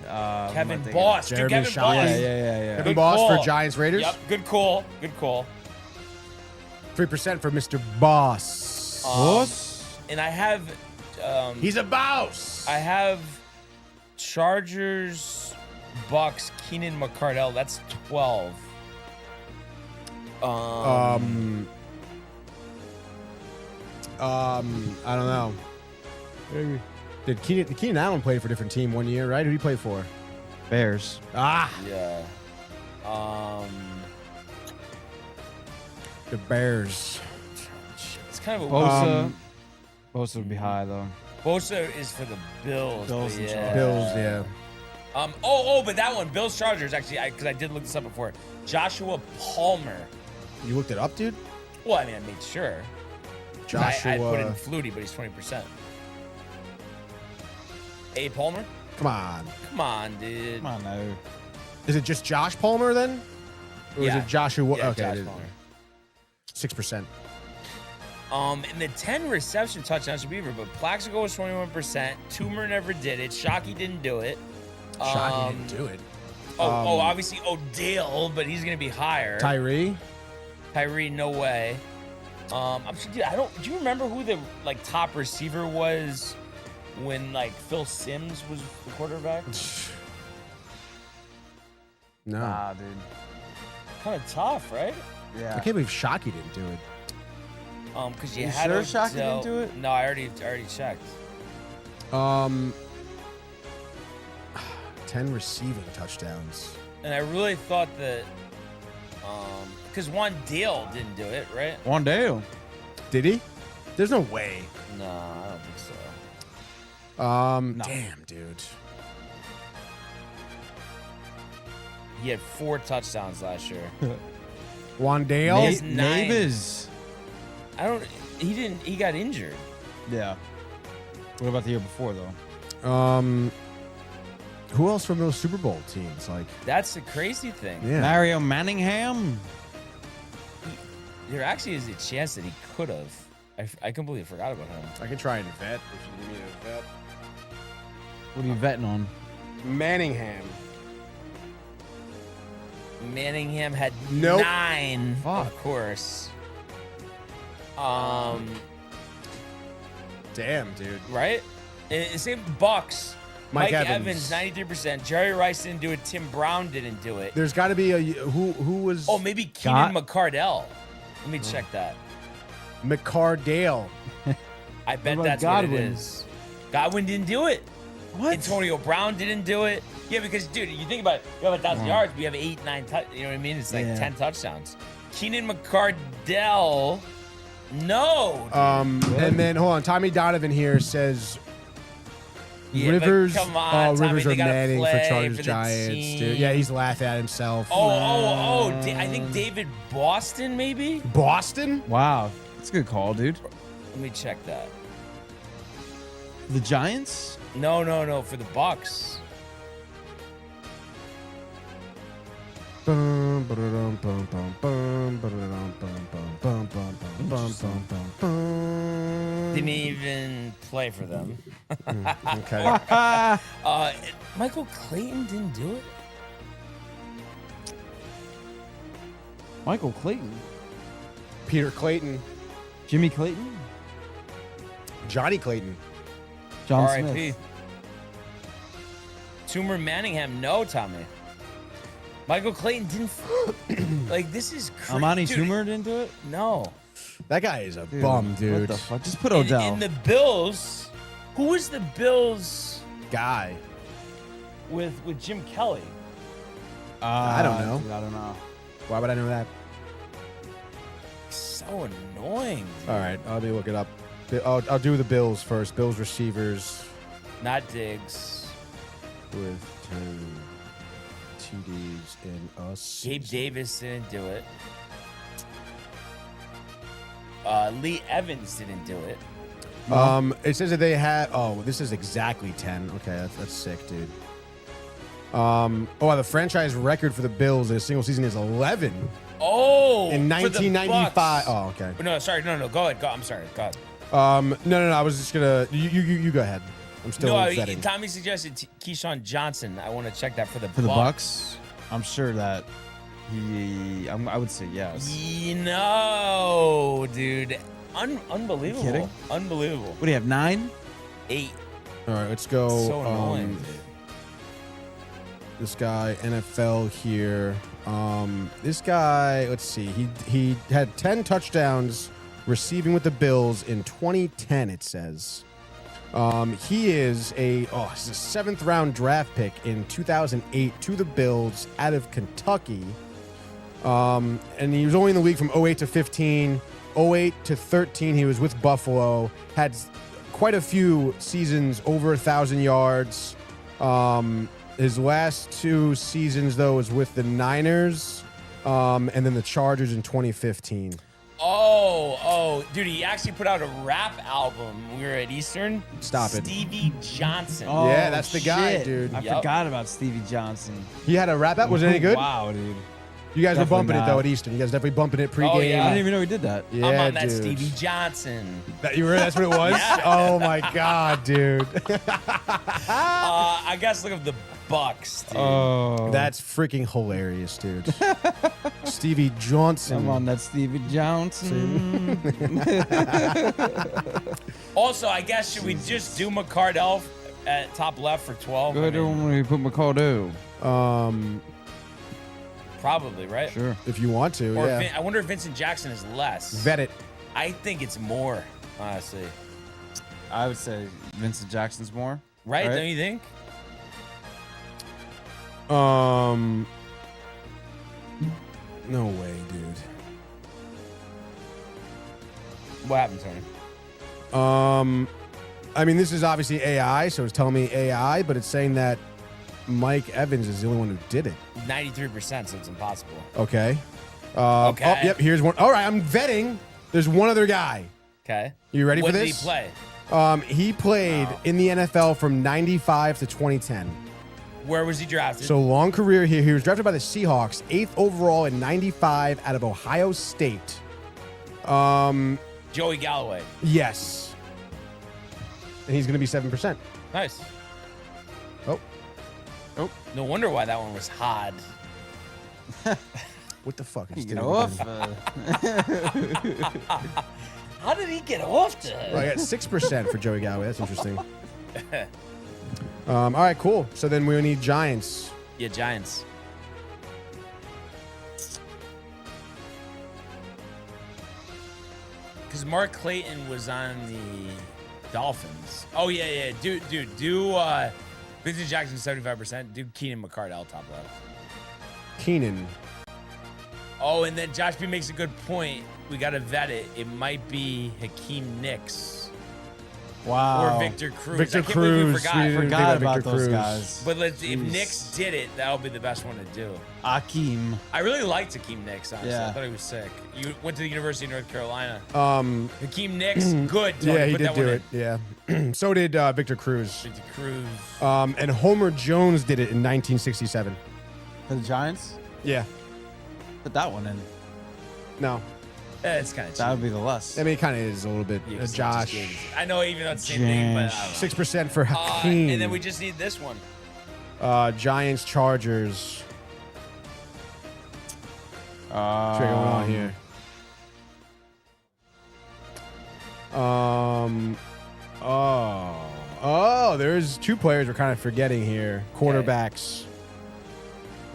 Kevin Boss. Dude, Jeremy Kevin Shaw. Boss. Yeah. Kevin Good Boss call. for Giants Raiders. Yep, good call. Good call. 3% for Mr. Boss. And I have He's a boss. I have Chargers, Bucks, Keenan McCardell. That's 12. I don't know. Did Keenan Allen play for a different team one year, right? Who did he play for? Bears. Ah, Yeah. the Bears. It's kind of a Bosa. Bosa would be high, though. Bosa is for the Bills. Bills but and yeah. Chargers. Bills, yeah. But that one, Bills Chargers, actually, because I did look this up before. Joshua Palmer. You looked it up, dude? Well, I mean, I made sure. Joshua. I put in Flutie, but he's 20%. A Palmer? Come on. Come on, dude. Come on, no. Is it just Josh Palmer then? Or Yeah. is it Joshua? Yeah, okay, Josh it is. Palmer. 6%. And the 10 reception touchdowns for Beaver, but Plaxico was 21%. Toomer never did it. Shockey didn't do it. Shockey didn't do it. Obviously Odell, but he's gonna be higher. Tyree? Tyree, no way. I'm sure. Dude, do you remember who the top receiver was when Phil Simms was the quarterback? No. Nah, dude. Kind of tough, right? I Yeah. can't believe Shockey didn't do it. Because you You had sure Odell. Shockey didn't do it? No, I already checked. 10 receiving touchdowns. And I really thought that because Dale didn't do it, right? One day. Did he? There's no way. No, I don't think so. Damn, dude. He had 4 touchdowns last year. Wandale? He's 9. Neighbors. He got injured. Yeah. What about the year before, though? Who else from those Super Bowl teams? That's the crazy thing. Yeah. Mario Manningham. There actually is a chance that he could have. I completely forgot about him. I can try and vet if you need me to vet. What are you betting on? Manningham. Manningham had Nope. 9, Fuck. of course. Damn, dude. Right? And same Bucks. Mike Mike Evans. Evans, 93%. Jerry Rice didn't do it. Tim Brown didn't do it. There's got to be who was. Oh, maybe Keenan McCardell. Let me check that. McCardale. I bet about that's Godwin? what it is. Godwin didn't do it. What? Antonio Brown didn't do it. Yeah, because dude, you think about it, you have 1,000 yards, but you have 8, 9 you know what I mean? It's like 10 touchdowns. Keenan McCardell. No. Dude. And then hold on, Tommy Donovan here says Yeah, but Rivers. come on, Tommy, Rivers they or gotta Manning for play Chargers for the Giants, team. dude. Yeah, he's laughing at himself. I think David Boston, maybe? Boston? Wow. That's a good call, dude. Let me check that. The Giants? No, for the Bucks. Didn't even play for them. Okay. Michael Clayton didn't do it? Michael Clayton. Peter Clayton. Jimmy Clayton? Johnny Clayton. John R.I.P. Smith. Toomer Manningham, no, Tommy. Michael Clayton didn't. Like, this is crazy. Amani Dude, Toomer didn't do it? No. That guy is a bum, dude. What the fuck? Just put Odell. In the Bills, who was the Bills Guy. with Jim Kelly? I don't know. Dude, I don't know. Why would I know that? So annoying. Dude. All right, let me look it up. I'll do the Bills first. Bills receivers Not Diggs. with 10 TDs in a Gabe season. Davis didn't do it. Lee Evans didn't do it. It says that they had. Oh, this is exactly 10. Okay, that's sick, dude. The franchise record for the Bills in a single season is 11 Oh, in for the 1995. Bucks. Oh, okay. No, sorry, no. Go ahead. I'm sorry. Go ahead. No. I was just gonna. You go ahead. I'm still vetting. Tommy suggested Keyshawn Johnson. I want to check that for the Bucks. I'm sure that I would say yes. No, dude. Unbelievable. You kidding? Unbelievable. What do you have? 9? 8. All right, let's go. So annoying. Dude. This guy, NFL here. This guy, let's see. He had 10 touchdowns receiving with the Bills in 2010, it says. He is he's a 7th round draft pick in 2008 to the Bills out of Kentucky. And he was only in the league from 08 to 15. 08 to 13, he was with Buffalo. Had quite a few seasons over 1,000 yards. His last 2 seasons, though, was with the Niners and then the Chargers in 2015. Oh, dude, he actually put out a rap album. We were at Eastern. Stop it. Stevie Johnson. Oh, Yeah, that's the guy, shit. dude. I Yep. forgot about Stevie Johnson. He had a rap out. Was it any good? Wow, dude. You guys were Definitely bumping it, though, not. at Eastern. You guys definitely bumping it pregame. yeah. I didn't even know he did that. Yeah, I'm on that dude. Stevie Johnson. That's what it was? Yeah. Oh, my God, dude. I guess look at the Bucks, dude. Oh. That's freaking hilarious, dude. Stevie Johnson. I'm on that Stevie Johnson. Also, I guess should we just do McCardell at top left for 12? Go ahead when we put McCardell. Probably, right? Sure. If you want to, Or yeah. I wonder if Vincent Jackson is less. Vet it. I think it's more, honestly. I would say Vincent Jackson's more. Right? Don't you think? No way, dude. What happened, Tony? I mean, this is obviously AI, so it's telling me AI, but it's saying that Mike Evans is the only one who did it. 93%, so it's impossible. Okay. Okay. Oh, yep, here's one. All right, I'm vetting. There's one other guy. Okay. You ready What for did this? he play? He played in the NFL from 95 to 2010. Where was he drafted? So long career here. He was drafted by the Seahawks, 8th overall in 95 out of Ohio State. Joey Galloway. Yes. And he's going to be 7%. Nice. Oh. No wonder why that one was hard. What the fuck is You this? get off. How did he get off that? I got 6% for Joey Galloway. That's interesting. All right, cool. So then we need Giants. Yeah, Giants. because Mark Clayton was on the Dolphins. Oh yeah. Do Vincent Jackson 75%. Do Keenan McCardell top left. Keenan. Oh, and then Josh B makes a good point. We got to vet it. It might be Hakeem Nicks. Wow. Or Victor Cruz. Victor I can't believe we Cruz. forgot. We didn't think Forgot about about Victor those Cruz. guys. But if Jeez. Knicks did it, that'll be the best one to do. Akeem. I really liked Hakeem Nicks, honestly. Yeah. I thought he was sick. You went to the University of North Carolina. Mm-hmm. Hakeem Nicks, good. Tony, Yeah, he put did that do one it. Yeah. So did Victor Cruz. in. Victor Cruz. And Homer Jones did it in 1967. For the Giants? Yeah. Put that one in. No. It's kind of cheap. That would be the less. I mean, it kind of is a little bit. Yeah, 'cause Josh. it's just- I know, even though it's the same thing, but I don't know. 6% for Hakeem. And then we just need this one. Giants, Chargers. What's going on here? Oh, there's two players we're kind of forgetting here. Quarterbacks.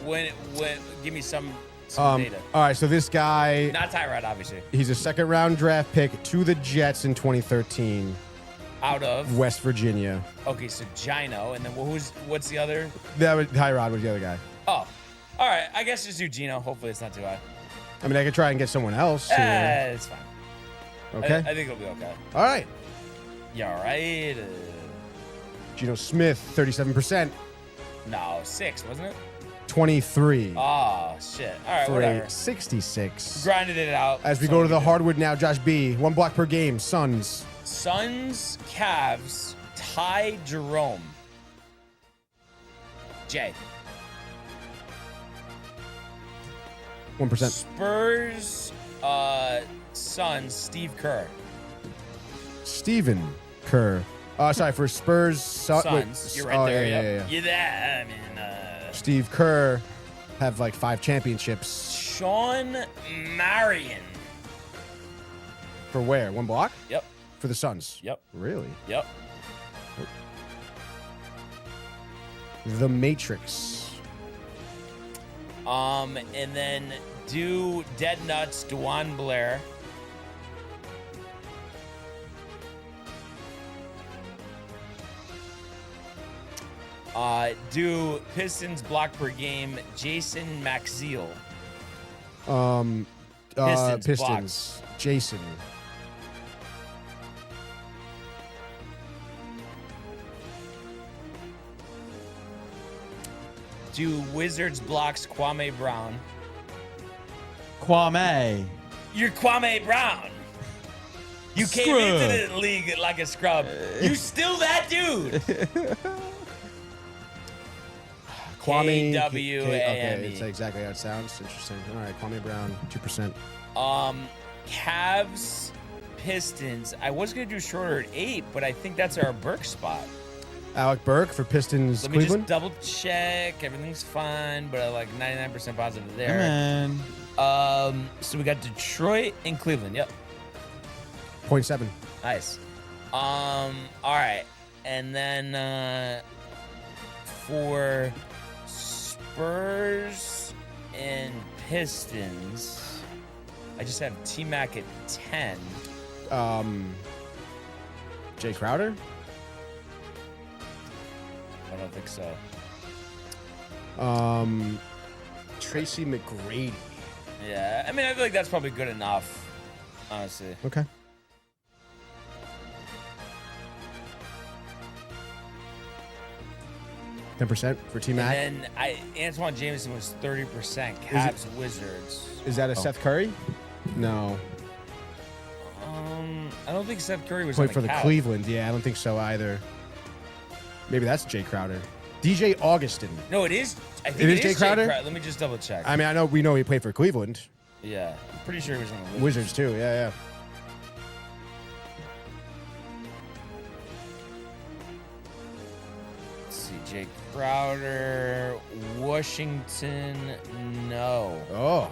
When give me some All data. right, so this guy, Not Tyrod, obviously. he's a second round draft pick to the Jets in 2013, Out of West Virginia. okay, so Gino, and then what's the other? That was Tyrod was the other guy. Oh, all right. I guess just do Gino. Hopefully, it's not too high. I mean, I could try and get someone else. Here. It's fine. Okay. I think it'll be okay. All right. Yeah, all right. Geno Smith, 37%, No, 6, wasn't it? 23 Oh shit. All right, for whatever. a 66. Grinded it out. As we So go to the good. hardwood now, Josh B. 1 block per game. Suns. Suns, Cavs, Ty Jerome. Jay. 1%. Spurs, Suns, Steve Kerr. Steven Kerr. Sorry, for Spurs. Suns. You're right oh, there. Yeah, Yep. yeah, yeah. You're there. I mean, Steve Kerr have like 5 championships. Sean Marion. For where? 1 block? Yep. For the Suns. Yep. Really? Yep. The Matrix. And then do Dead Nuts, Dwan Blair. Do Pistons block per game, Jason Maxiel. Pistons. blocks. Jason. Do Wizards blocks Kwame Brown. Kwame. You're Kwame Brown. You came into the league like a scrub. You still that dude. Kwame. KWAME. Okay, it's exactly how it sounds. Interesting. All right, Kwame Brown, 2%. Cavs, Pistons. I was gonna do shorter at 8, but I think that's our Burke spot. Alec Burke for Pistons, Let me Cleveland. just double check. Everything's fine, but I like 99% positive Come there. on. So we got Detroit and Cleveland. Yep. 0.7. Nice. All right. And then for Spurs and Pistons, I just have T-Mac at 10. Jay Crowder. I don't think so. Tracy McGrady. Yeah. I mean, I feel like that's probably good enough, honestly. Okay. %10 for T-Mac. And then Antoine Jameson was 30%. Cavs, Wizards. Is that a Seth Curry? No. I don't think Seth Curry was Played on for the Cavs. Cleveland. Yeah, I don't think so either. Maybe that's Jay Crowder. DJ Augustin. No, it is. I think It is Jay Crowder? Let me just double check. I mean, we know he played for Cleveland. Yeah, I'm pretty sure he was on the Wizards too. Yeah. Let's see, Jay Crowder, Washington, no. Oh.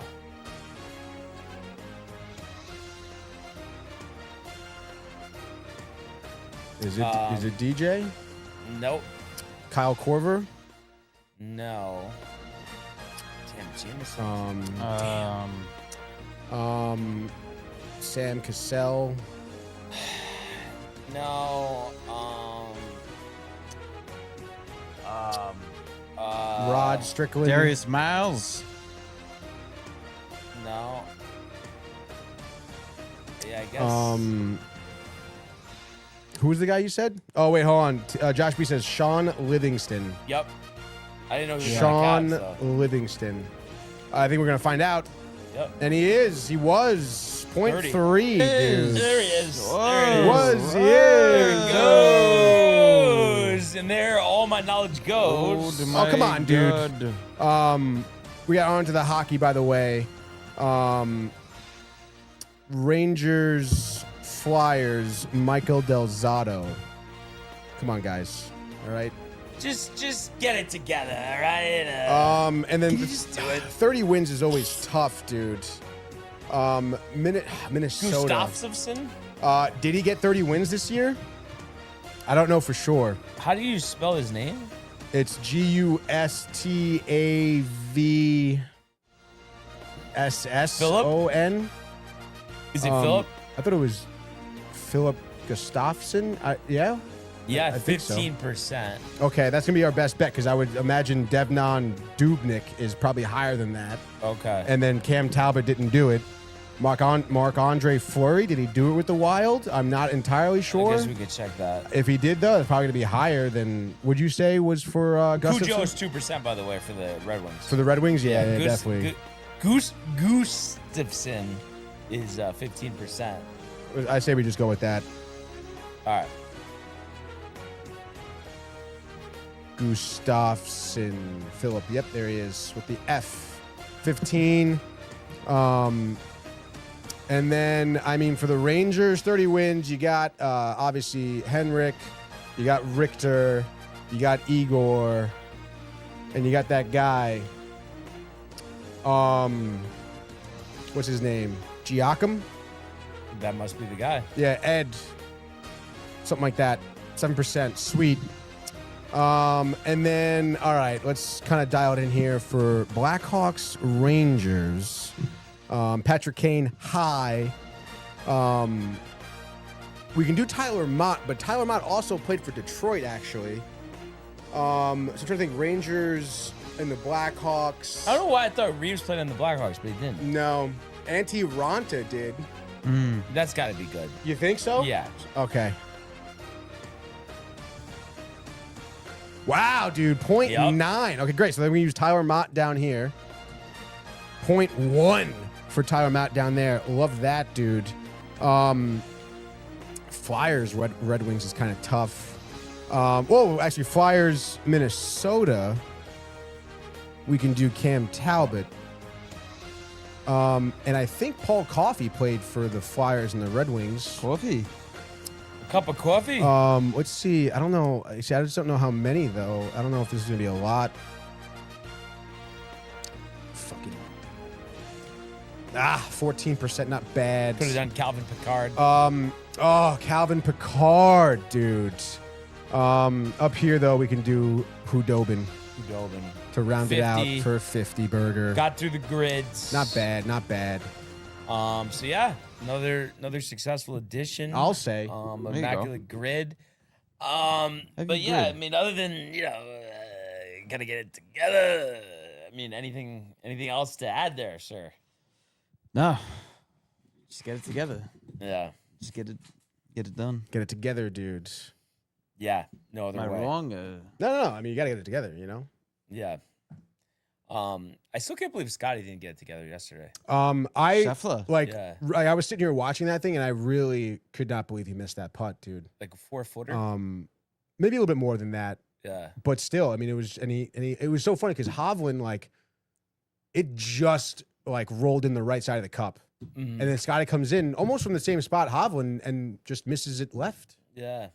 Is it DJ? Nope. Kyle Korver? No. Damn, Jameson. Sam Cassell. No. Rod Strickland. Darius Miles. No. Yeah, I guess. Who's the guy you said? Oh, wait, hold on. Josh B says Sean Livingston. Yep. I didn't know he was Sean on Cavs, so. Livingston. I think we're going to find out. Yep. And he is. He was 0.3, dude. There he is. There it is. Was, There yeah. it goes. And there all my knowledge goes. Oh, come on, dude. We got on to the hockey, by the way. Rangers, Flyers, Michael Del Zotto. Come on, guys. All right. Just get it together, all right? And then you just do it? 30 wins is always tough, dude. Minnesota. Gustafsson? Did he get 30 wins this year? I don't know for sure. How do you spell his name? It's Gustafsson. Is it Philip? I thought it was Philip Gustafsson. Yeah? Yeah, I think so. 15%. Okay, that's going to be our best bet because I would imagine Devnon Dubnyk is probably higher than that. Okay. And then Cam Talbot didn't do it. Marc-Andre Fleury, did he do it with the Wild? I'm not entirely sure. I guess we could check that. If he did, though, it's probably going to be higher than, would you say, was for Gustafsson? Cujo is 2%, by the way, for the Red Wings. For the Red Wings? Yeah, definitely. Gustafsson is 15%. I say we just go with that. All right. Gustafsson. Philip. Yep, there he is with the F. 15. And then, I mean, for the Rangers, 30 wins, you got, obviously, Henrik, you got Richter, you got Igor, and you got that guy. What's his name? Giacomo? That must be the guy. Yeah, Ed. Something like that. 7%. Sweet. And then, all right, let's kind of dial it in here for Blackhawks Rangers. Patrick Kane, high. We can do Tyler Mott, but Tyler Mott also played for Detroit, actually. So I'm trying to think Rangers and the Blackhawks. I don't know why I thought Reeves played on the Blackhawks, but he didn't. No. Antti Ranta did. That's got to be good. You think so? Yeah. Okay. Wow, dude. 0.9. Okay, great. So then we use Tyler Mott down here. 0.1 for Tyler Mott down there. Love that, dude. Flyers, Red Wings is kind of tough. Well, actually, Flyers, Minnesota. We can do Cam Talbot. And I think Paul Coffey played for the Flyers and the Red Wings. Coffee. A cup of coffee? Let's see. I don't know. See, I just don't know how many, though. I don't know if this is going to be a lot. Fucking. 14%, not bad. Could have done Calvin Pickard. Calvin Pickard, dude. Up here, though, we can do Hudobin to round 50. it out for 50 burger. Got through the grids. Not bad, not bad. So yeah, another successful addition. I'll say. Immaculate grid. But yeah, I mean, other than gotta get it together. I mean, anything else to add there, sir? No, just get it together. Yeah, just get it done. Get it together, dudes. Yeah, no other way. Am I wrong? No. I mean, you gotta get it together, you know. Yeah. I still can't believe Scotty didn't get it together yesterday. Scheffler. I was sitting here watching that thing, and I really could not believe he missed that putt, dude. Like a 4-footer. Maybe a little bit more than that. Yeah. But still, I mean, it was it was so funny because Hovland, it just rolled in the right side of the cup, and then Scotty comes in almost from the same spot, Hovland, and just misses it left. Yeah.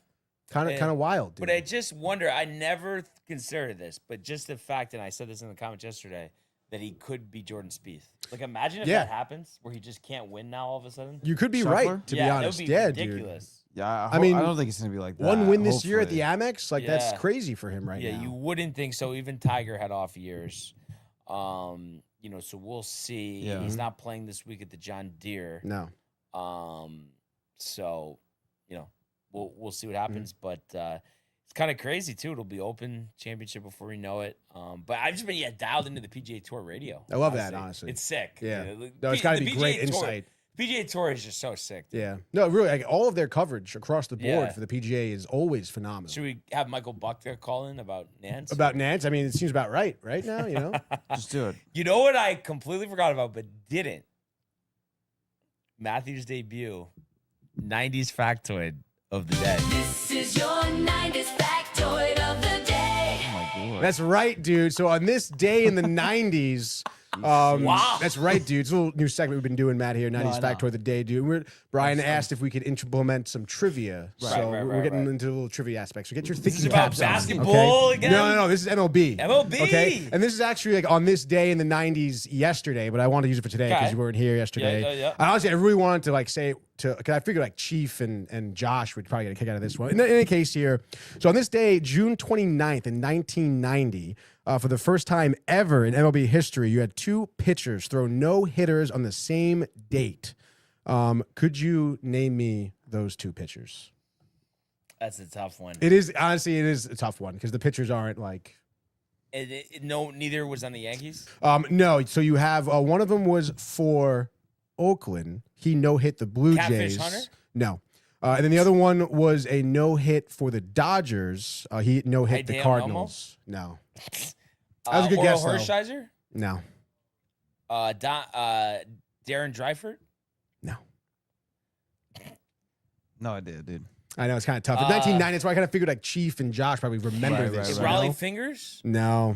Kind of wild, dude. But I just wonder, I never considered this, but just the fact, and I said this in the comments yesterday, that he could be Jordan Spieth. Imagine if that happens, where he just can't win now all of a sudden. You could be right, to be honest. That would be ridiculous. Dude. Yeah, I don't think it's going to be like that. One win this year at the Amex, that's crazy for him right now. Yeah, you wouldn't think so. Even Tiger had off years. So we'll see. Yeah. He's not playing this week at the John Deere. No. So, we'll see what happens. But it's kind of crazy too. It'll be Open Championship before we know it. But I've just been dialed into the PGA Tour radio. I love that, honestly. It's sick. Yeah. No, it's got to be great insight. PGA Tour is just so sick. Dude. Yeah. No, really, like, all of their coverage across the board for the PGA is always phenomenal. Should we have Michael Buck there call in about Nance? About Nance? I mean, it seems about right now, Just do it. You know what I completely forgot about but didn't? Matthew's debut, 90s factoid of the day. This is your 90s factoid of the day. Oh my God. That's right, dude. So on this day in the 90s, wow. That's right, dude. It's a little new segment we've been doing, Matt, here. 90s Factoid of the Day, dude. Brian asked if we could implement some trivia. So we're getting into a little trivia aspects. So get your thinking caps on. Basketball again? No. This is MLB. MLB. Okay. And this is actually like on this day in the 90s yesterday, but I wanted to use it for today because you weren't here yesterday. Yeah. Honestly, I really wanted to like say it because I figured like Chief and Josh would probably get a kick out of this one. In any case here, so on this day, June 29th in 1990, for the first time ever in MLB history, you had two pitchers throw no-hitters on the same date. Could you name me those two pitchers? That's a tough one. It is, honestly, it is a tough one because the pitchers aren't like... No, neither was on the Yankees? No, so you have, one of them was for Oakland. He no-hit the Blue Catfish Jays. Hunter? No. And then the other one was a no-hit for the Dodgers. He no-hit the Hideo Cardinals. No. That was a good guess, though. Hershiser? No. Darren Dreifert? No. No idea, dude. I know, it's kind of tough. In 1990, that's why I kind of figured like Chief and Josh probably remember this. Is you Raleigh know? Fingers? No.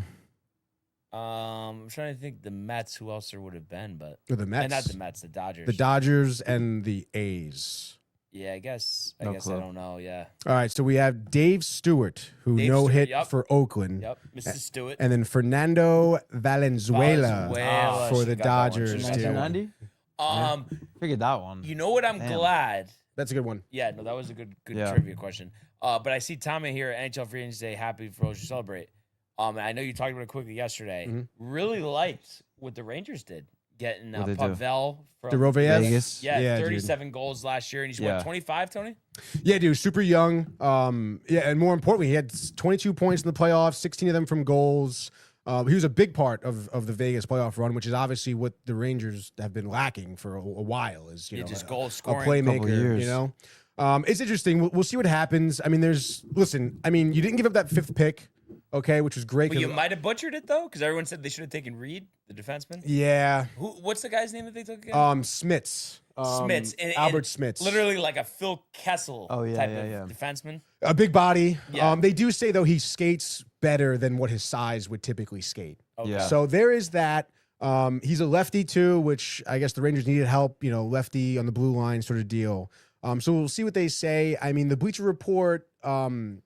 I'm trying to think the Mets, who else there would have been, but... Or the Mets. Not the Mets, the Dodgers. The Dodgers and the A's. Yeah, I guess I don't know, yeah. All right, so we have Dave Stewart, who no-hit for Oakland. Yep, Mr. Stewart. And then Fernando Valenzuela for the Dodgers. 1990? Figured that one. You know what I'm glad? That's a good one. Yeah, no, that was a good trivia question. But I see Tommy here at NHL Free Agency Day. Happy for those who celebrate. I know you talked about it quickly yesterday. Really liked what the Rangers did. Getting Pavel from Vegas. Yeah, 37 goals last year. And he's what, 25, Tony? Yeah, dude, super young. And more importantly, he had 22 points in the playoffs, 16 of them from goals. He was a big part of the Vegas playoff run, which is obviously what the Rangers have been lacking for a while. Is just a goal scoring, playmaker. You know, it's interesting. We'll see what happens. I mean, you didn't give up that 5th pick, okay, which was great. But you might have butchered it though, because everyone said they should have taken Reed, the defenseman. Yeah. What's the guy's name that they took again? Smits. Smits. Albert Smits. Literally like a Phil Kessel type of defenseman. A big body. Yeah. They do say, though, he skates better than what his size would typically skate. Okay. Yeah. So there is that. He's a lefty, too, which I guess the Rangers needed help, lefty on the blue line sort of deal. So we'll see what they say. I mean, the Bleacher Report, I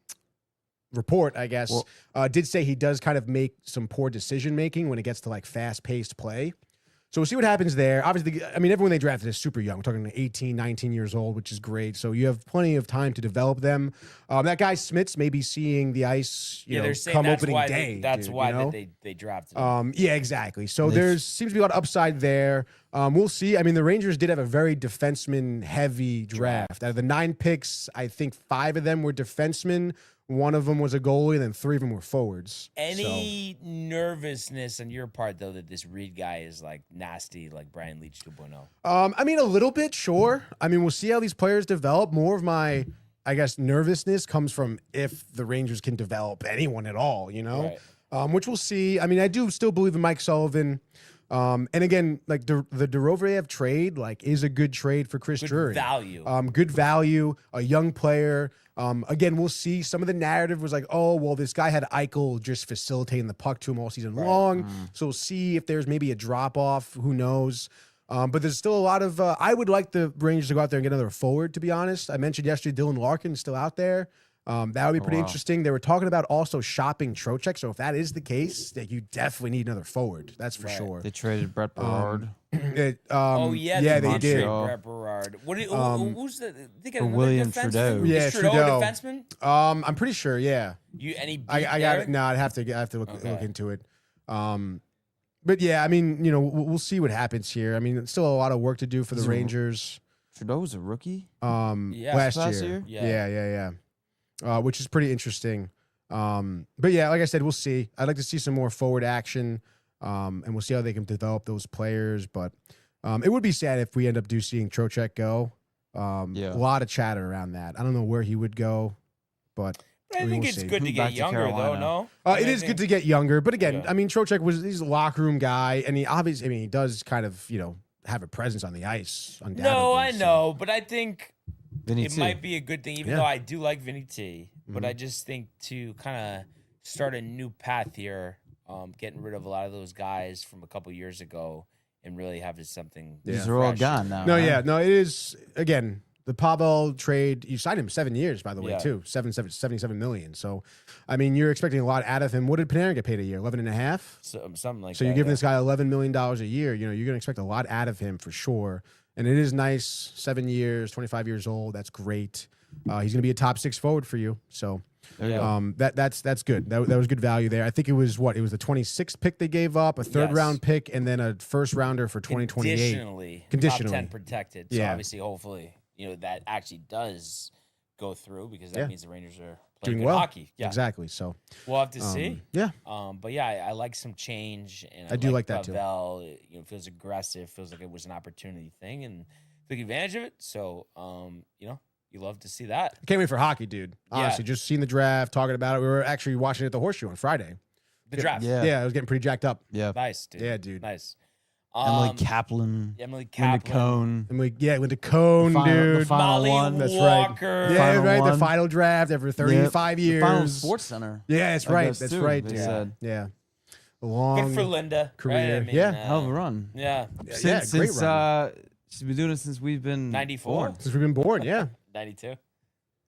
guess, did say he does kind of make some poor decision-making when it gets to, like, fast-paced play. So we'll see what happens there. Obviously, I mean, everyone they drafted is super young. We're talking 18, 19 years old, which is great. So you have plenty of time to develop them. That guy Smits may be seeing the ice, they're saying come that's opening why day. That's dude, why they drafted him. Yeah, exactly. So there seems to be a lot of upside there. We'll see. I mean, the Rangers did have a very defenseman-heavy draft. Out of the 9 picks, I think 5 of them were defensemen. 1 of them was a goalie, and then 3 of them were forwards. Any nervousness on your part, though, that this Reed guy is like nasty, like Brian Leach 2.0? I mean, a little bit, sure. I mean, we'll see how these players develop. More of my, I guess, nervousness comes from if the Rangers can develop anyone at all, Right. Which we'll see. I mean, I do still believe in Mike Sullivan. And again, like the Doroveyev trade, like, is a good trade for Chris Drury. Value. Good value, a young player. Again, we'll see. Some of the narrative was like, oh, well, this guy had Eichel just facilitating the puck to him all season long. So we'll see if there's maybe a drop off. Who knows? But there's still a lot of. I would like the Rangers to go out there and get another forward. To be honest, I mentioned yesterday Dylan Larkin is still out there. That would be pretty interesting. They were talking about also shopping Trocheck. So if that is the case, that you definitely need another forward. That's for sure. They traded Brett Berard. They did. Brett Berard. Who's the? They got William defenseman? Trudeau. Yeah, Is Trudeau Trudeau. a defenseman? I'm pretty sure. Yeah. I got it. No, I'd have to look into it. But yeah, I mean, we'll see what happens here. I mean, it's still a lot of work to do for the Rangers. Trudeau was a rookie. Last year. Yeah. Which is pretty interesting. But yeah, like I said, we'll see. I'd like to see some more forward action, and we'll see how they can develop those players. But it would be sad if we end up seeing Trocheck go. A lot of chatter around that. I don't know where he would go, but I think it's good to get younger, though. No, it is good to get younger. But again, I mean, Trocheck he's a locker room guy, and he obviously, he does kind of have a presence on the ice. No, I know, but I think Vinny it T. might be a good thing, even though I do like Vinny T. But I just think to kind of start a new path here, getting rid of a lot of those guys from a couple years ago, and really have something. These are all gone now. No, it is again. The Pavel trade, you signed him 7 years, by the way, too. 77 million. So, I mean, you're expecting a lot out of him. What did Panarin get paid a year? 11.5? Something like that. So you're giving this guy $11 million a year. You're going to expect a lot out of him for sure. And it is nice. 7 years, 25 years old. That's great. He's going to be a top 6 forward for you. So that's good. That was good value there. I think it was It was the 26th pick they gave up, a third-round pick, and then a first-rounder for 2028. Conditionally. Top 10 protected. So obviously, hopefully, that actually does go through because that means the Rangers are playing good hockey. Yeah, exactly. So we'll have to see. Yeah. But I like some change, and I do like that Pavel, too. It feels aggressive. Feels like it was an opportunity thing, and took advantage of it. So, you love to see that. I can't wait for hockey, dude. Honestly, just seeing the draft, talking about it. We were actually watching it at the Horseshoe on Friday. The draft. Yeah, I was getting pretty jacked up. Yeah. Nice, dude. Yeah, dude. Nice. Emily Kaplan. Emily Went to Cone. Went to Cone, dude. The final Molly one. That's Walker. right. Yeah, right. The final draft after 35 years. The final Sports Center. Yeah, that's right. guess, That's too, right, they dude. said. Yeah. A long Good for Linda. career. Right? I mean, Hell of a run. Yeah. Great run. She's been doing it since we've been 94. born. Since we've been born, yeah. 92.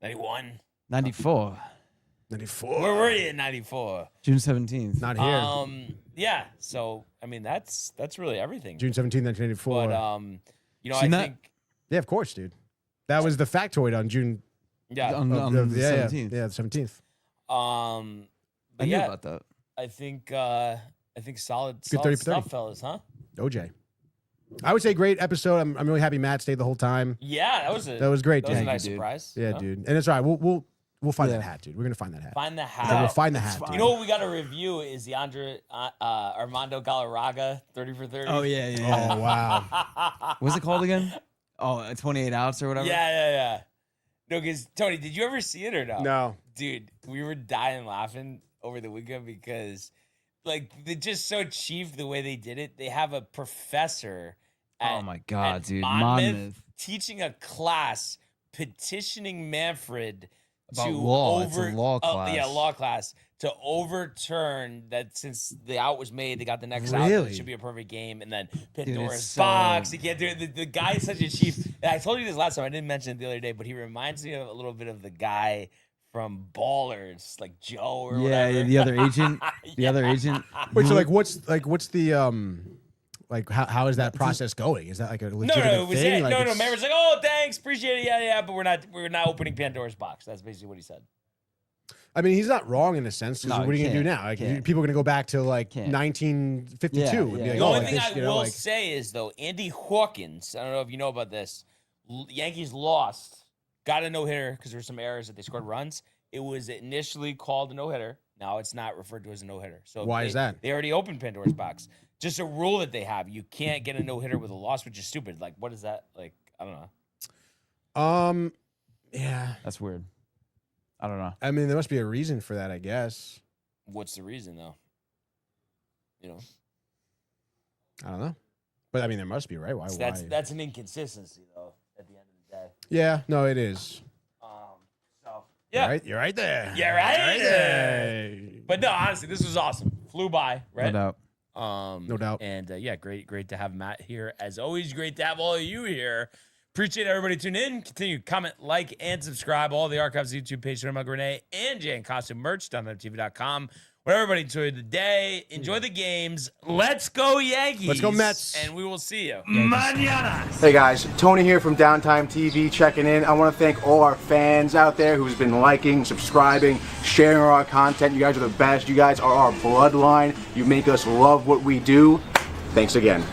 91. 94. 94. Where were you in 94? June 17th. Not here. Yeah. So, I mean, that's really everything. June 17th, 1984. But, I Seen that? think. Yeah, of course, dude. That was the factoid on June. Yeah. On the 17th. Yeah, the 17th. But I knew about that. I think solid Good 30 for 30. stuff, fellas, huh? OJ. I would say great episode. I'm really happy Matt stayed the whole time. Yeah, that was great. That was a dude. nice surprise. Yeah, dude. And it's all right. We'll find that hat, dude. We're gonna find that hat. Find the hat. Yeah, we'll find the hat. Dude. You know what we got to review is the Armando Galarraga 30 for 30. Oh, yeah. Oh wow. What's it called again? Oh, 28 ounce or whatever? Yeah. No, because, Tony, did you ever see it or no? No. Dude, we were dying laughing over the weekend because, they're just so cheap the way they did it. They have a professor Oh my God, at dude. Monmouth teaching a class petitioning Manfred About to law. It's a law class. Law class to overturn that since the out was made, they got the next out. Really? It should be a perfect game. And then it's Pandora's so- box. He can't do it. The guy's such a chief. I told you this last time. I didn't mention it the other day, but he reminds me of a little bit of the guy from Ballers, like Joe or whatever. Yeah, the other agent. The other agent. Wait, so what's the how is that process going? Is that like a legitimate No, it was thing? it. Like No, it's- Manfred's like, oh, thanks, appreciate it, yeah, but we're not opening Pandora's box. That's basically what he said. I mean, he's not wrong in a sense. 'Cause No, what are you he gonna do can't. now? Like, Can't. people are gonna go back to like Can't. 1952. Yeah, and be yeah. like, The oh, only like thing this, I you know, will like- say is, though, Andy Hawkins, I don't know if you know about this, Yankees lost, got a no-hitter because there were some errors that they scored runs. It was initially called a no-hitter. Now it's not referred to as a no-hitter. So Why is that? They already opened Pandora's box. Just a rule that they have. You can't get a no-hitter with a loss, which is stupid. Like, what is that? Like, I don't know. Yeah. That's weird. I don't know. I mean, there must be a reason for that, I guess. What's the reason, though? You know? I don't know. But I mean, there must be, right? Why? That's an inconsistency, though, at the end of the day. Yeah, no, it is. So, yeah. You're right there. Yeah, right? Right there. But no, honestly, this was awesome. Flew by, right? No doubt. No doubt. And great to have Matt here. As always, great to have all of you here. Appreciate everybody tuning in. Continue, comment, like, and subscribe. All the archives, YouTube page, Mug Renee, and Jay and Costume merch, DowntimeTV.com. Well, everybody enjoy the day. Enjoy the games. Let's go, Yankees. Let's go, Mets. And we will see you. Mañana. Hey guys, Tony here from Downtime TV checking in. I want to thank all our fans out there who's been liking, subscribing, sharing our content. You guys are the best. You guys are our bloodline. You make us love what we do. Thanks again.